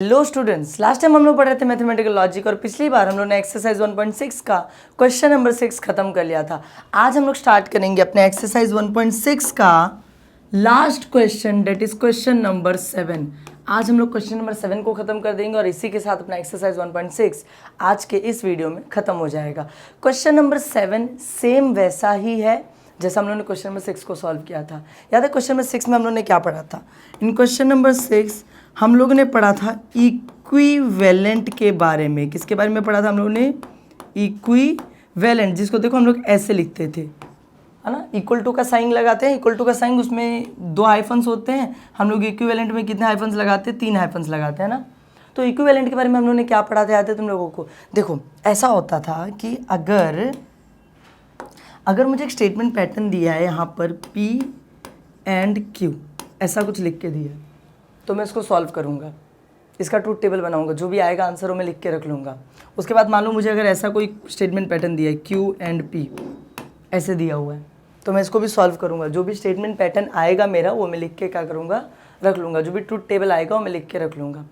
Hello students, last time हम लोग पढ़ रहे थे मैथमेटिकल लॉजिक और पिछली बार हम लोग ने एक्सरसाइज 1.6 का क्वेश्चन नंबर 6 खत्म कर लिया था। आज हम लोग स्टार्ट करेंगे अपने एक्सरसाइज 1.6 का last question, that is question number 7। आज हम लोग क्वेश्चन नंबर 7 को खत्म कर देंगे और इसी के साथ अपना एक्सरसाइज 1.6 आज के इस वीडियो में खत्म हो जाएगा। क्वेश्चन नंबर 7 सेम वैसा ही है जैसा हम लोगों ने क्वेश्चन नंबर 6 को सॉल्व किया था। याद है क्वेश्चन नंबर 6 में हम लोगों ने क्या पढ़ा था? इन क्वेश्चन नंबर 6 हम लोगों ने पढ़ा था इक्विवेलेंट के बारे में। किसके बारे में पढ़ा था हम लोगों ने? इक्विवेलेंट, जिसको देखो हम लोग ऐसे लिखते थे, है ना, इक्वल टू का साइन लगाते हैं। इक्वल टू का साइन, उसमें 2 हाइफन्स होते हैं। हम लोग इक्विवेलेंट में कितने हाइफन्स लगाते हैं? 3 हाइफन्स लगाते हैं ना। तो इक्विवेलेंट के बारे में हम लोगों ने क्या पढ़ा था, याद है तुम लोगों को? देखो ऐसा होता था कि अगर मुझे एक स्टेटमेंट पैटर्न दिया है यहाँ पर P एंड Q, ऐसा कुछ लिख के दिया है, तो मैं इसको सॉल्व करूँगा, इसका ट्रूथ टेबल बनाऊंगा, जो भी आएगा आंसर वो मैं लिख के रख लूँगा। उसके बाद मान लो मुझे अगर ऐसा कोई स्टेटमेंट पैटर्न दिया है Q एंड P ऐसे दिया हुआ है, तो मैं इसको भी सॉल्व करूँगा। जो भी स्टेटमेंट पैटर्न आएगा मेरा वो मैं लिख के क्या करूँगा, रख लूँगा। जो भी ट्रूथ टेबल आएगा वो मैं लिख के रख लूँगा।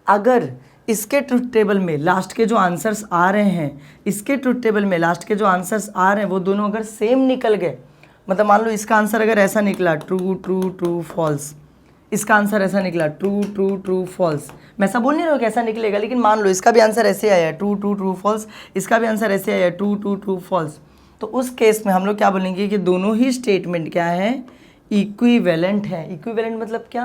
अगर इसके ट्रूथ टेबल में लास्ट के जो आंसर्स आ रहे हैं, इसके ट्रूथ टेबल में लास्ट के जो आंसर्स आ रहे हैं वो दोनों अगर सेम निकल गए, मतलब मान लो इसका आंसर अगर ऐसा निकला ट्रू ट्रू ट्रू फॉल्स, इसका आंसर ऐसा निकला ट्रू ट्रू ट्रू फॉल्स, मैं ऐसा बोल नहीं रहा हूँ कि ऐसा निकलेगा, लेकिन मान लो इसका भी आंसर ऐसे आया है ट्रू ट्रू ट्रू फॉल्स, इसका भी आंसर ऐसे आया है ट्रू ट्रू ट्रू फॉल्स, तो उस केस में हम लोग क्या बोलेंगे कि दोनों ही स्टेटमेंट क्या है? इक्विवेलेंट है। इक्विवेलेंट मतलब क्या?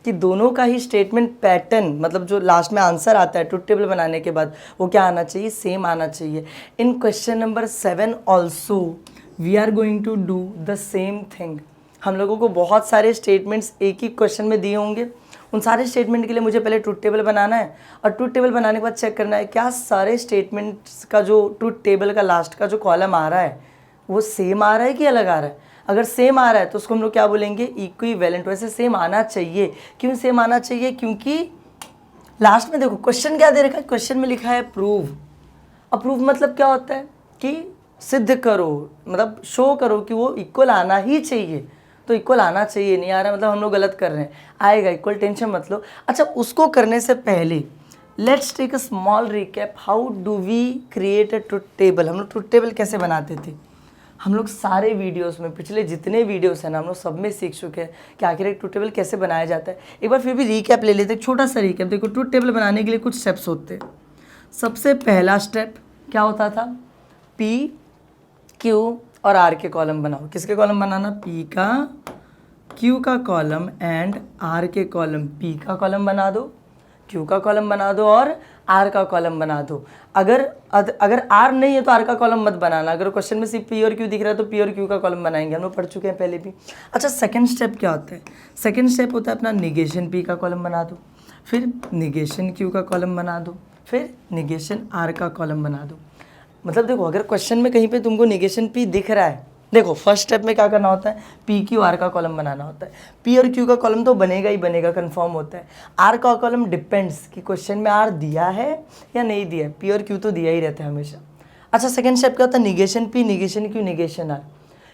कि दोनों का ही स्टेटमेंट पैटर्न, मतलब जो लास्ट में आंसर आता है ट्रूथ टेबल बनाने के बाद, वो क्या आना चाहिए? सेम आना चाहिए। In question number 7 also we are going to do the same thing. हम लोगों को बहुत सारे स्टेटमेंट्स एक ही क्वेश्चन में दिए होंगे। उन सारे स्टेटमेंट के लिए मुझे पहले ट्रूथ टेबल बनाना है और ट्रूथ टेबल बनाने के बाद चेक करना है क्या सारे स्टेटमेंट्स का जो ट्रूथ टेबल का लास्ट का जो कॉलम आ रहा है वो सेम आ रहा है कि अलग आ रहा है। अगर सेम आ रहा है तो उसको हम लोग क्या बोलेंगे? इक्विवेलेंट। वैसे सेम आना चाहिए। क्यों सेम आना चाहिए? क्योंकि लास्ट में देखो क्वेश्चन क्या दे रखा है, क्वेश्चन में लिखा है प्रूव। अब प्रूव मतलब क्या होता है कि सिद्ध करो, मतलब शो करो कि वो इक्वल आना ही चाहिए। तो इक्वल आना चाहिए, नहीं आ रहा मतलब हम लोग गलत कर रहे हैं। आएगा इक्वल, टेंशन मत लो। अच्छा, उसको करने से पहले let's take a small recap, how do we create a truth table. हम लोग ट्रूथ टेबल कैसे बनाते थे? हम लोग सारे वीडियोस में, पिछले जितने वीडियोस हैं ना, हम लोग सब में सीख चुके हैं कि आखिर एक ट्रूथ टेबल कैसे बनाया जाता है। एक बार फिर भी रिकैप ले लेते हैं, छोटा सा रिकैप। देखो ट्रूथ टेबल बनाने के लिए कुछ स्टेप्स होते हैं। सबसे पहला स्टेप क्या होता था? P, Q और R के कॉलम बनाओ। किसके कॉलम बनाना? P का, Q का कॉलम एंड R के कॉलम। P का कॉलम बना दो, Q का कॉलम बना दो और R का कॉलम बना दो। अगर R नहीं है तो R का कॉलम मत बनाना। अगर क्वेश्चन में सिर्फ P और Q दिख रहा है तो P और Q का कॉलम बनाएंगे, हम लोग पढ़ चुके हैं पहले भी। अच्छा, सेकंड स्टेप क्या होता है? सेकंड स्टेप होता है अपना निगेशन P का कॉलम बना दो, फिर निगेशन Q का कॉलम बना दो, फिर निगेशन R का कॉलम बना दो। मतलब देखो अगर क्वेश्चन में कहीं पे तुमको निगेशन P दिख रहा है, देखो फर्स्ट स्टेप में क्या करना होता है? P Q R का कॉलम बनाना होता है। P और Q का कॉलम तो बनेगा ही बनेगा, कंफर्म होता है। R का कॉलम डिपेंड्स कि क्वेश्चन में R दिया है या नहीं दिया है। P और Q तो दिया ही रहता है हमेशा। अच्छा, सेकंड स्टेप क्या होता है? Negation P, negation Q, negation R।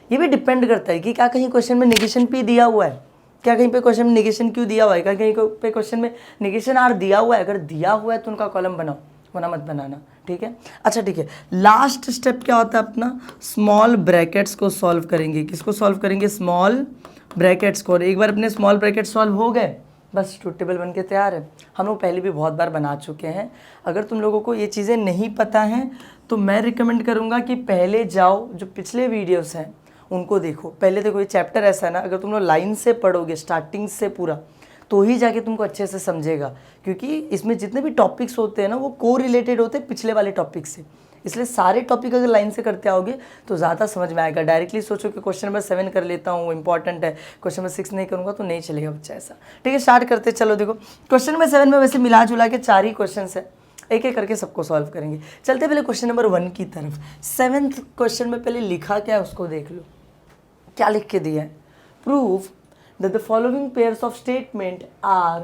ये भी डिपेंड करता है कि क्या कहीं क्वेश्चन में निगेशन P दिया हुआ है, क्या कहीं पे क्वेश्चन में निगेशन Q दिया हुआ है, क्या कहीं पे क्वेश्चन में निगेशन R दिया हुआ है। अगर दिया हुआ है तो उनका कॉलम बनाओ, वरना मत बनाना, ठीक है। अच्छा ठीक है, लास्ट स्टेप क्या होता है अपना? स्मॉल ब्रैकेट्स को सॉल्व करेंगे। किसको सॉल्व करेंगे? स्मॉल ब्रैकेट्स को। और एक बार अपने स्मॉल ब्रैकेट सॉल्व हो गए, बस ट्रूथ टेबल बन के तैयार है। हम लोग पहले भी बहुत बार बना चुके हैं। अगर तुम लोगों को ये चीज़ें नहीं पता हैं तो मैं रिकमेंड करूँगा कि पहले जाओ, जो पिछले वीडियोस हैं उनको देखो। पहले देखो, ये चैप्टर ऐसा है ना, अगर तुम लोग लाइन से पढ़ोगे स्टार्टिंग से पूरा, तो ही जाके तुमको अच्छे से समझेगा। क्योंकि इसमें जितने भी टॉपिक्स होते हैं ना, वो को रिलेटेड होते हैं पिछले वाले टॉपिक से। इसलिए सारे टॉपिक अगर लाइन से करते आओगे तो ज़्यादा समझ में आएगा। डायरेक्टली सोचो कि क्वेश्चन नंबर 7 कर लेता हूँ, इंपॉर्टेंट है, क्वेश्चन नंबर 6 नहीं करूँगा तो नहीं चलेगा बच्चा ऐसा। ठीक है, स्टार्ट करते। चलो देखो, क्वेश्चन नंबर 7 में वैसे मिला जुला के 4 ही क्वेश्चन है, एक एक करके सबको सॉल्व करेंगे। चलते पहले क्वेश्चन नंबर 1 की तरफ। 7th क्वेश्चन में पहले लिखा क्या है उसको देख लो। क्या लिख के दिया है? Prove that the following pairs of statement are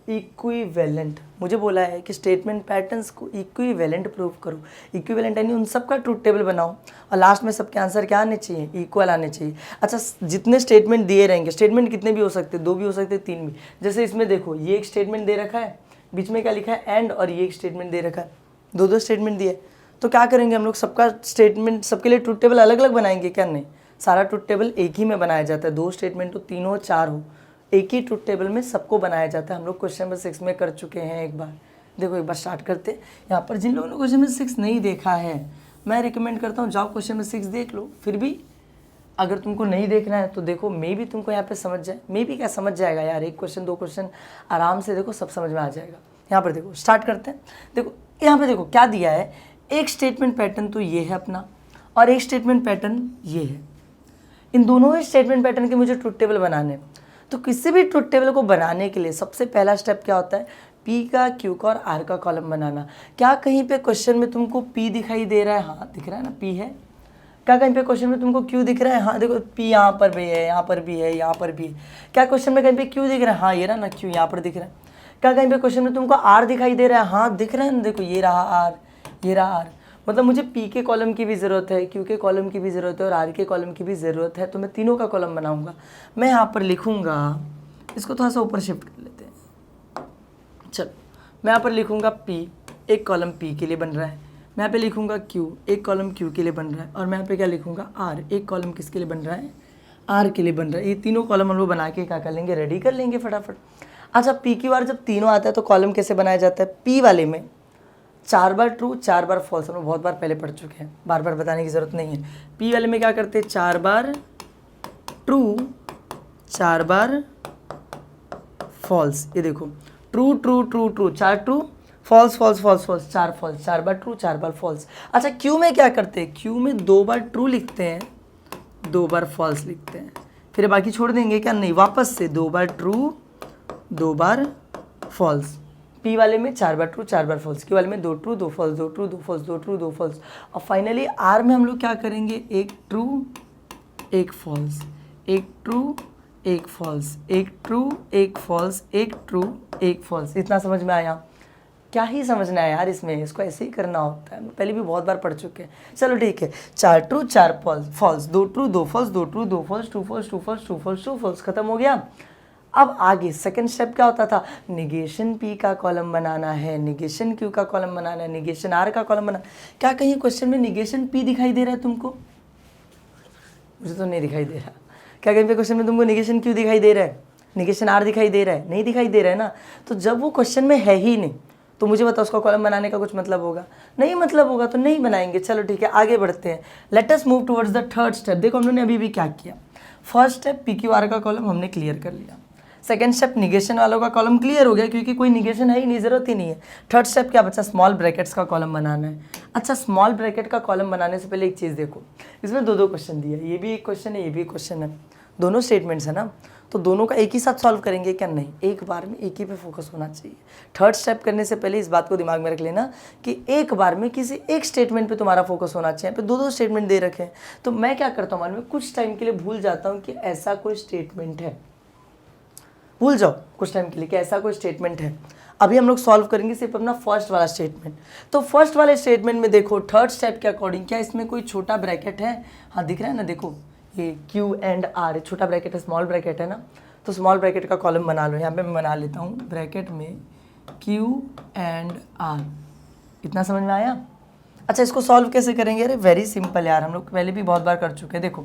equivalent। मुझे बोला है कि स्टेटमेंट पैटर्न्स को इक्विवेलेंट प्रूव करो। इक्विवेलेंट यानी उन सब का ट्रूथ टेबल बनाओ और लास्ट में सबके आंसर क्या आने चाहिए? इक्वल आने चाहिए। अच्छा, जितने स्टेटमेंट दिए रहेंगे, स्टेटमेंट कितने भी हो सकते हैं, 2 भी हो सकते हैं, 3 भी। जैसे इसमें देखो, ये एक स्टेटमेंट दे रखा है, बीच में क्या लिखा है एंड, और ये एक स्टेटमेंट दे रखा है, दो स्टेटमेंट दिए। तो क्या करेंगे हम लोग, सबका स्टेटमेंट सबके लिए ट्रूथ टेबल अलग अलग बनाएंगे क्या? नहीं, सारा ट्रूथ टेबल एक ही में बनाया जाता है। 2 स्टेटमेंट हो, 3 हो, 4 हो, एक ही ट्रूथ टेबल में सबको बनाया जाता है। हम लोग क्वेश्चन नंबर 6 में कर चुके हैं एक बार। देखो एक बार स्टार्ट करते हैं। यहाँ पर जिन लोगों ने क्वेश्चन नंबर 6 नहीं देखा है, मैं रिकमेंड करता हूँ जाओ क्वेश्चन नंबर 6 देख लो। फिर भी अगर तुमको नहीं देखना है तो देखो, मे भी तुमको यहाँ पे समझ जाए। मे भी क्या समझ जाएगा यार, एक क्वेश्चन 2 क्वेश्चन आराम से देखो सब समझ में आ जाएगा। यहाँ पर देखो स्टार्ट करते हैं। देखो यहाँ पे देखो क्या दिया है, एक स्टेटमेंट पैटर्न तो ये है अपना, और एक स्टेटमेंट पैटर्न ये है। इन दोनों ही स्टेटमेंट पैटर्न के मुझे ट्रूथ टेबल बनाने हैं। तो किसी भी ट्रूथ टेबल को बनाने के लिए सबसे पहला स्टेप क्या होता है, पी का, क्यू का और आर का कॉलम बनाना। क्या कहीं पे क्वेश्चन में तुमको पी दिखाई दे रहा है? हाँ दिख रहा है ना, पी है। क्या कहीं पे क्वेश्चन में तुमको क्यू दिख रहा है? हाँ देखो पी यहाँ पर भी है, यहाँ पर भी है, यहाँ पर भी है। क्या क्वेश्चन में कहीं पे क्यू दिख रहा है? हाँ ये रहा ना क्यू, यहाँ पर दिख रहा है। क्या कहीं पे क्वेश्चन में तुमको आर दिखाई दे रहा है? हाँ दिख रहा है ना, देखो ये रहा आर, ये रहा आर। मतलब मुझे पी के कॉलम की भी ज़रूरत है, क्यू के कॉलम की भी ज़रूरत है और आर के कॉलम की भी ज़रूरत है। तो मैं तीनों का कॉलम बनाऊंगा। मैं यहाँ पर लिखूंगा, इसको थोड़ा सा ऊपर शिफ्ट कर लेते हैं। चलो मैं यहाँ पर लिखूंगा पी, एक कॉलम पी के लिए बन रहा है। मैं यहाँ पे लिखूंगा क्यू, एक कॉलम क्यू के लिए बन रहा है। और मैं यहाँ पे क्या लिखूंगा, आर, एक कॉलम किसके लिए बन रहा है? आर के लिए बन रहा है। ये तीनों कॉलम हम लोग बना के क्या कर लेंगे, रेडी कर लेंगे फटाफट। अच्छा पी क्यू आर जब तीनों आता है तो कॉलम कैसे बनाया जाता है? पी वाले में 4 बार ट्रू, 4 बार फॉल्स। हम लोग बहुत बार पहले पढ़ चुके हैं, बार बार बताने की ज़रूरत नहीं है। पी वाले में क्या करते हैं, 4 बार ट्रू, 4 बार फॉल्स। ये देखो true true true true, 4 true, false false false false, 4 false, 4 बार ट्रू, 4 बार फॉल्स। अच्छा क्यू में क्या करते हैं, क्यू में 2 बार ट्रू लिखते हैं, 2 बार फॉल्स लिखते हैं। फिर बाकी छोड़ देंगे क्या? नहीं, वापस से 2 बार ट्रू, 2 बार फॉल्स। पी वाले में 4 बार ट्रू, 4 बार फॉल्स। क्यू वाले में 2 true, 2 false, 2 true, 2 false, 2 true, 2 false. और फाइनली आर में हम लोग क्या करेंगे, 1 true, 1 false, 1 true, 1 false, 1 true, 1 false, 1 true, 1 false. इतना समझ में आया? क्या ही समझना है यार इसमें, इसको ऐसे ही करना होता है, पहले भी बहुत बार पढ़ चुके हैं। चलो ठीक है, 4 true, 4 false, 2 true, 2 false, 2 true, 2 false, 2 false, 2 false, 2 false, 2 false, खत्म हो गया। अब आगे सेकंड स्टेप क्या होता था, निगेशन पी का कॉलम बनाना है, निगेशन क्यू का कॉलम बनाना है, निगेशन आर का कॉलम बनाना। क्या कहीं क्वेश्चन में निगेशन पी दिखाई दे रहा है तुमको? मुझे तो नहीं दिखाई दे रहा। क्या कहीं पे क्वेश्चन में तुमको निगेशन क्यू दिखाई दे रहा है, निगेशन आर दिखाई दे रहा है? नहीं दिखाई दे रहा है ना। तो जब वो क्वेश्चन में है ही नहीं तो मुझे बताओ उसका कॉलम बनाने का कुछ मतलब होगा? नहीं मतलब होगा, तो नहीं बनाएंगे। चलो ठीक है, आगे बढ़ते हैं। Let us move towards the third step. देखो हम लोगों ने अभी भी क्या किया, first step P Q R का कॉलम हमने क्लियर कर लिया। सेकंड स्टेप निगेशन वालों का कॉलम क्लियर हो गया क्योंकि कोई निगेशन है ही नहीं, जरूरत ही नहीं है। थर्ड स्टेप क्या बचा, स्मॉल ब्रैकेट्स का कॉलम बनाना है। अच्छा स्मॉल ब्रैकेट का कॉलम बनाने से पहले एक चीज़ देखो, इसमें 2 क्वेश्चन दिया है, ये भी एक क्वेश्चन है, ये भी एक क्वेश्चन है, दोनों स्टेटमेंट्स है ना। तो दोनों का एक ही साथ सॉल्व करेंगे क्या? नहीं, एक बार में एक ही पे फोकस होना चाहिए। थर्ड स्टेप करने से पहले इस बात को दिमाग में रख लेना कि एक बार में किसी एक स्टेटमेंट पे तुम्हारा फोकस होना चाहिए। पे 2 स्टेटमेंट दे रखे हैं तो मैं क्या करता हूँ, में कुछ टाइम के लिए भूल जाता हूँ कि ऐसा कोई स्टेटमेंट है, भूल जाओ कुछ टाइम के लिए कि ऐसा कोई स्टेटमेंट है। अभी हम लोग सॉल्व करेंगे सिर्फ अपना फर्स्ट वाला स्टेटमेंट। तो फर्स्ट वाले स्टेटमेंट में देखो थर्ड स्टेप के अकॉर्डिंग क्या इसमें कोई छोटा ब्रैकेट है? हाँ दिख रहा है ना, देखो ये क्यू एंड आर, छोटा ब्रैकेट है, स्मॉल ब्रैकेट है ना। तो स्मॉल ब्रैकेट का कॉलम बना लो। यहाँ पे मैं बना लेता हूँ ब्रैकेट में क्यू एंड आर। इतना समझ में आया? अच्छा इसको सॉल्व कैसे करेंगे? अरे वेरी सिंपल यार, हम लोग पहले भी बहुत बार कर चुके हैं। देखो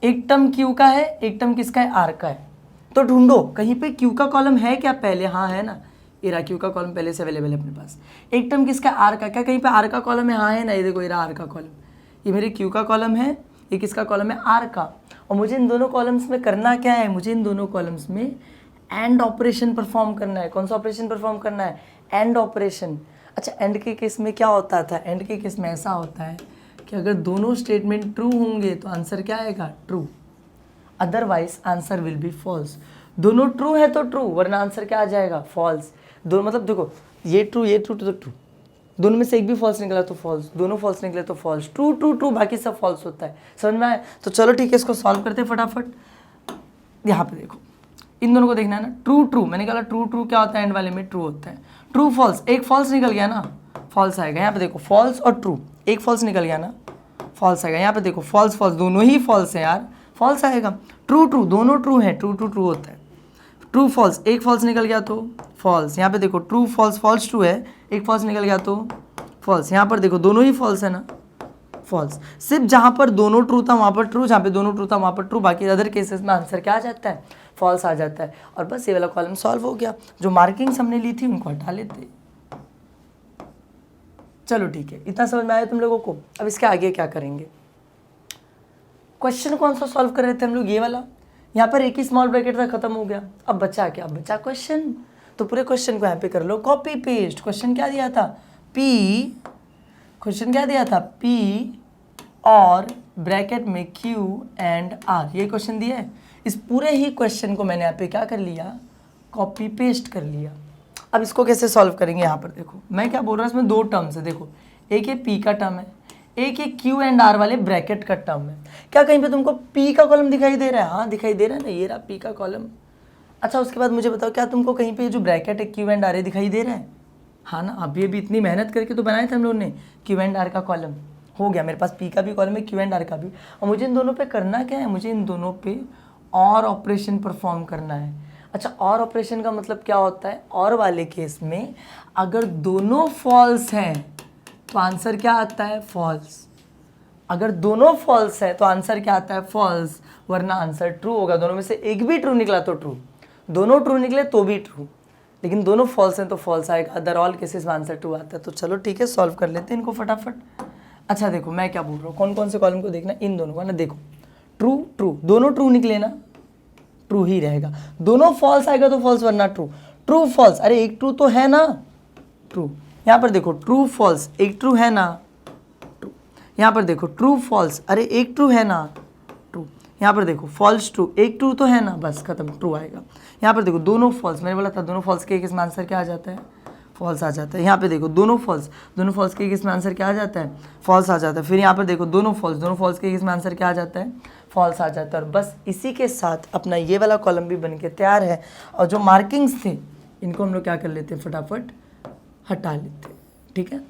एक टर्म क्यू का है, एक टर्म किसका है, आर का है। तो ढूंढो कहीं पे क्यू का कॉलम है क्या पहले? हाँ है ना, ये रहा क्यू का कॉलम पहले से अवेलेबल है अपने पास। एक टर्म किसका, आर का। क्या कहीं पे आर का कॉलम है? हाँ है ना, ये देखो ये रहा आर का कॉलम। ये मेरे क्यू का कॉलम है, ये किसका कॉलम है, आर का। और मुझे इन दोनों कॉलम्स में करना क्या है, मुझे इन दोनों कॉलम्स में एंड ऑपरेशन परफॉर्म करना है। कौन सा ऑपरेशन परफॉर्म करना है, एंड ऑपरेशन। अच्छा एंड के केस में क्या होता था, एंड के केस में ऐसा होता है कि अगर दोनों स्टेटमेंट ट्रू होंगे तो आंसर क्या आएगा, true, otherwise answer will be false. दोनों ट्रू है तो ट्रू, वरना आंसर क्या आ जाएगा, फॉल्स। दोनों मतलब देखो ये ट्रू तो ट्रू, दोनों में से एक भी फॉल्स निकला तो फॉल्स, दोनों फॉल्स निकले तो फॉल्स, ट्रू ट्रू ट्रू, बाकी सब फॉल्स होता है। समझ में आया? तो चलो ठीक है, इसको सॉल्व करते हैं फटाफट। यहाँ पे देखो इन दोनों को देखना है ना, ट्रू ट्रू, मैंने कहा ट्रू ट्रू क्या होता है, एंड वाले में ट्रू होता है। ट्रू फॉल्स, एक फॉल्स निकल गया ना, फॉल्स आएगा। यहाँ पे देखो फॉल्स और ट्रू, एक फॉल्स निकल गया ना, फॉल्स आएगा। यहाँ पे देखो फॉल्स फॉल्स, दोनों ही फॉल्स है यार, फॉल्स आएगा। ट्रू ट्रू, दोनों ट्रू है, ट्रू ट्रू ट्रू होता है। ट्रू फॉल्स, एक फॉल्स निकल गया तो फॉल्स। यहाँ पे देखो ट्रू फॉल्स, फॉल्स ट्रू है, एक फॉल्स निकल गया तो फॉल्स। यहाँ पर देखो दोनों ही फॉल्स है ना, फॉल्स। सिर्फ जहाँ पर दोनों ट्रू था वहाँ पर ट्रू, जहाँ पे दोनों ट्रू था वहाँ पर ट्रू, बाकी अदर केसेस में आंसर क्या आ जाता है, फॉल्स आ जाता है। और बस ये वाला कॉलम सॉल्व हो गया। जो मार्किंग्स हमने ली थी उनको हटा लेते। चलो ठीक है, इतना समझ में आया तुम लोगों को। अब इसके आगे क्या करेंगे, क्वेश्चन कौन सा सॉल्व कर रहे थे हम लोग, ये वाला। यहाँ पर एक ही स्मॉल ब्रैकेट था, खत्म हो गया। अब बचा क्या, अब बचा क्वेश्चन। तो पूरे क्वेश्चन को यहाँ पे कर लो कॉपी पेस्ट। क्वेश्चन क्या दिया था, पी, क्वेश्चन क्या दिया था, पी और ब्रैकेट में क्यू एंड आर, ये क्वेश्चन दिया है। इस पूरे ही क्वेश्चन को मैंने यहाँ पे क्या कर लिया, कॉपी पेस्ट कर लिया। अब इसको कैसे सॉल्व करेंगे, यहाँ पर देखो मैं क्या बोल रहा हूँ, इसमें दो टर्म्स है। देखो एक ये पी का टर्म है, एक ये क्यू एंड आर वाले ब्रैकेट का टर्म है। क्या कहीं पे तुमको पी का कॉलम दिखाई दे रहा है, हाँ दिखाई दे रहा है ना, ये रहा पी का कॉलम। अच्छा उसके बाद मुझे बताओ, क्या तुमको कहीं पे जो ब्रैकेट है क्यू एंड आर दिखाई दे रहा है, हाँ ना। अब ये भी इतनी मेहनत करके तो बनाए थे हम लोगों ने, क्यू एंड आर का कॉलम हो गया मेरे पास, पी का भी कॉलम है, क्यू एंड आर का भी। और मुझे इन दोनों पे करना क्या है, मुझे इन दोनों पे और ऑपरेशन परफॉर्म करना है। अच्छा और ऑपरेशन का मतलब क्या होता है, और वाले केस में अगर दोनों फॉल्स हैं तो आंसर क्या आता है, फॉल्स। अगर दोनों फॉल्स है तो आंसर क्या आता है, फॉल्स, वरना आंसर ट्रू होगा। दोनों में से एक भी ट्रू निकला तो ट्रू, दोनों ट्रू निकले तो भी ट्रू, लेकिन दोनों फॉल्स हैं तो फॉल्स आएगा। अदर ऑल केसेस में आंसर ट्रू आता है। तो चलो ठीक है, सॉल्व कर लेते हैं इनको फटाफट। अच्छा देखो मैं क्या बोल रहा हूँ, कौन कौन से कॉलम को देखना, इन दोनों का ना। देखो ट्रू ट्रू, दोनों ट्रू निकले ना, ट्रू ही रहेगा। दोनों फॉल्स आएगा तो फॉल्स, वरना ट्रू। ट्रू फॉल्स, अरे एक ट्रू तो है ना, ट्रू। यहाँ पर देखो ट्रू फॉल्स, एक ट्रू है ना, ट्रू। यहाँ पर देखो ट्रू फॉल्स, अरे एक ट्रू है ना, ट्रू। यहाँ पर देखो फॉल्स ट्रू, एक ट्रू तो है ना, बस खत्म, ट्रू आएगा। यहाँ पर देखो दोनों फॉल्स, मैंने बोला था दोनों फॉल्स के इसमें आंसर क्या आ जाता है, फॉल्स आ जाता है। यहाँ पे देखो दोनों फॉल्स के इसमें आंसर क्या आ जाता है, फॉल्स आ जाता है। फिर यहाँ पर देखो दोनों फॉल्स के इसमें आंसर क्या आ जाता है, फॉल्स आ जाता है। और बस इसी के साथ अपना ये वाला कॉलम भी बन के तैयार है। और जो मार्किंग्स थे इनको हम लोग क्या कर लेते हैं, फटाफट हटा लेते हैं। ठीक है,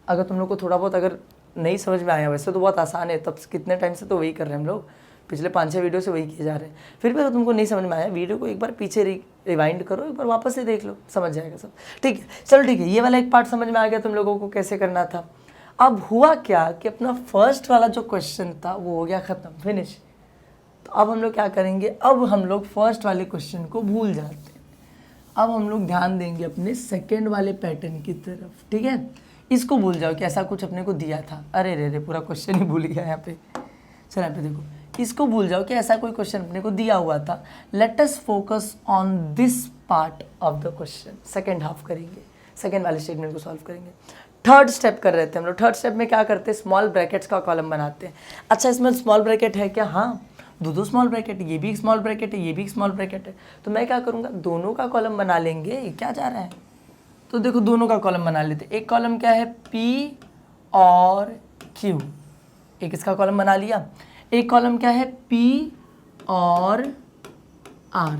अगर तुम लोग को थोड़ा बहुत अगर नहीं समझ में आया, वैसे तो बहुत आसान है, तब कितने टाइम से तो वही कर रहे हैं हम लोग, पिछले 5-6 वीडियो से वही किए जा रहे हैं। फिर भी अगर तुमको नहीं समझ में आया, वीडियो को एक बार पीछे रिवाइंड करो, एक बार वापस से देख लो, समझ जाएगा सब। ठीक है, चलो ठीक है, ये वाला एक पार्ट समझ में आ गया तुम लोगों को कैसे करना था। अब हुआ क्या कि अपना फर्स्ट वाला जो क्वेश्चन था वो हो गया ख़त्म, फिनिश। तो अब हम लोग क्या करेंगे, अब हम लोग फर्स्ट वाले क्वेश्चन को भूल जाते हैं। अब हम लोग ध्यान देंगे अपने सेकेंड वाले पैटर्न की तरफ। ठीक है, इसको भूल जाओ कि ऐसा कुछ अपने को दिया था। अरे रे रे, पूरा क्वेश्चन ही भूल गया यहाँ पे। चलो यहाँ पे देखो, इसको भूल जाओ कि ऐसा कोई क्वेश्चन अपने को दिया हुआ था। Let us focus on this part of the question. Second half करेंगे, सेकेंड वाले स्टेटमेंट को सॉल्व करेंगे। थर्ड स्टेप कर रहे थे हम लोग। थर्ड स्टेप में क्या करते हैं, स्मॉल ब्रैकेट्स का कॉलम बनाते हैं। अच्छा इसमें स्मॉल ब्रैकेट है क्या, हाँ दो स्मॉल ब्रैकेट है, ये भी एक स्मॉल ब्रैकेट है, ये भी एक स्मॉल ब्रैकेट है। तो मैं क्या करूँगा, दोनों का कॉलम बना लेंगे। क्या जा रहा है, तो देखो दोनों का कॉलम बना लेते। एक कॉलम क्या है, P और Q, एक इसका कॉलम बना लिया। एक कॉलम क्या है, P और R,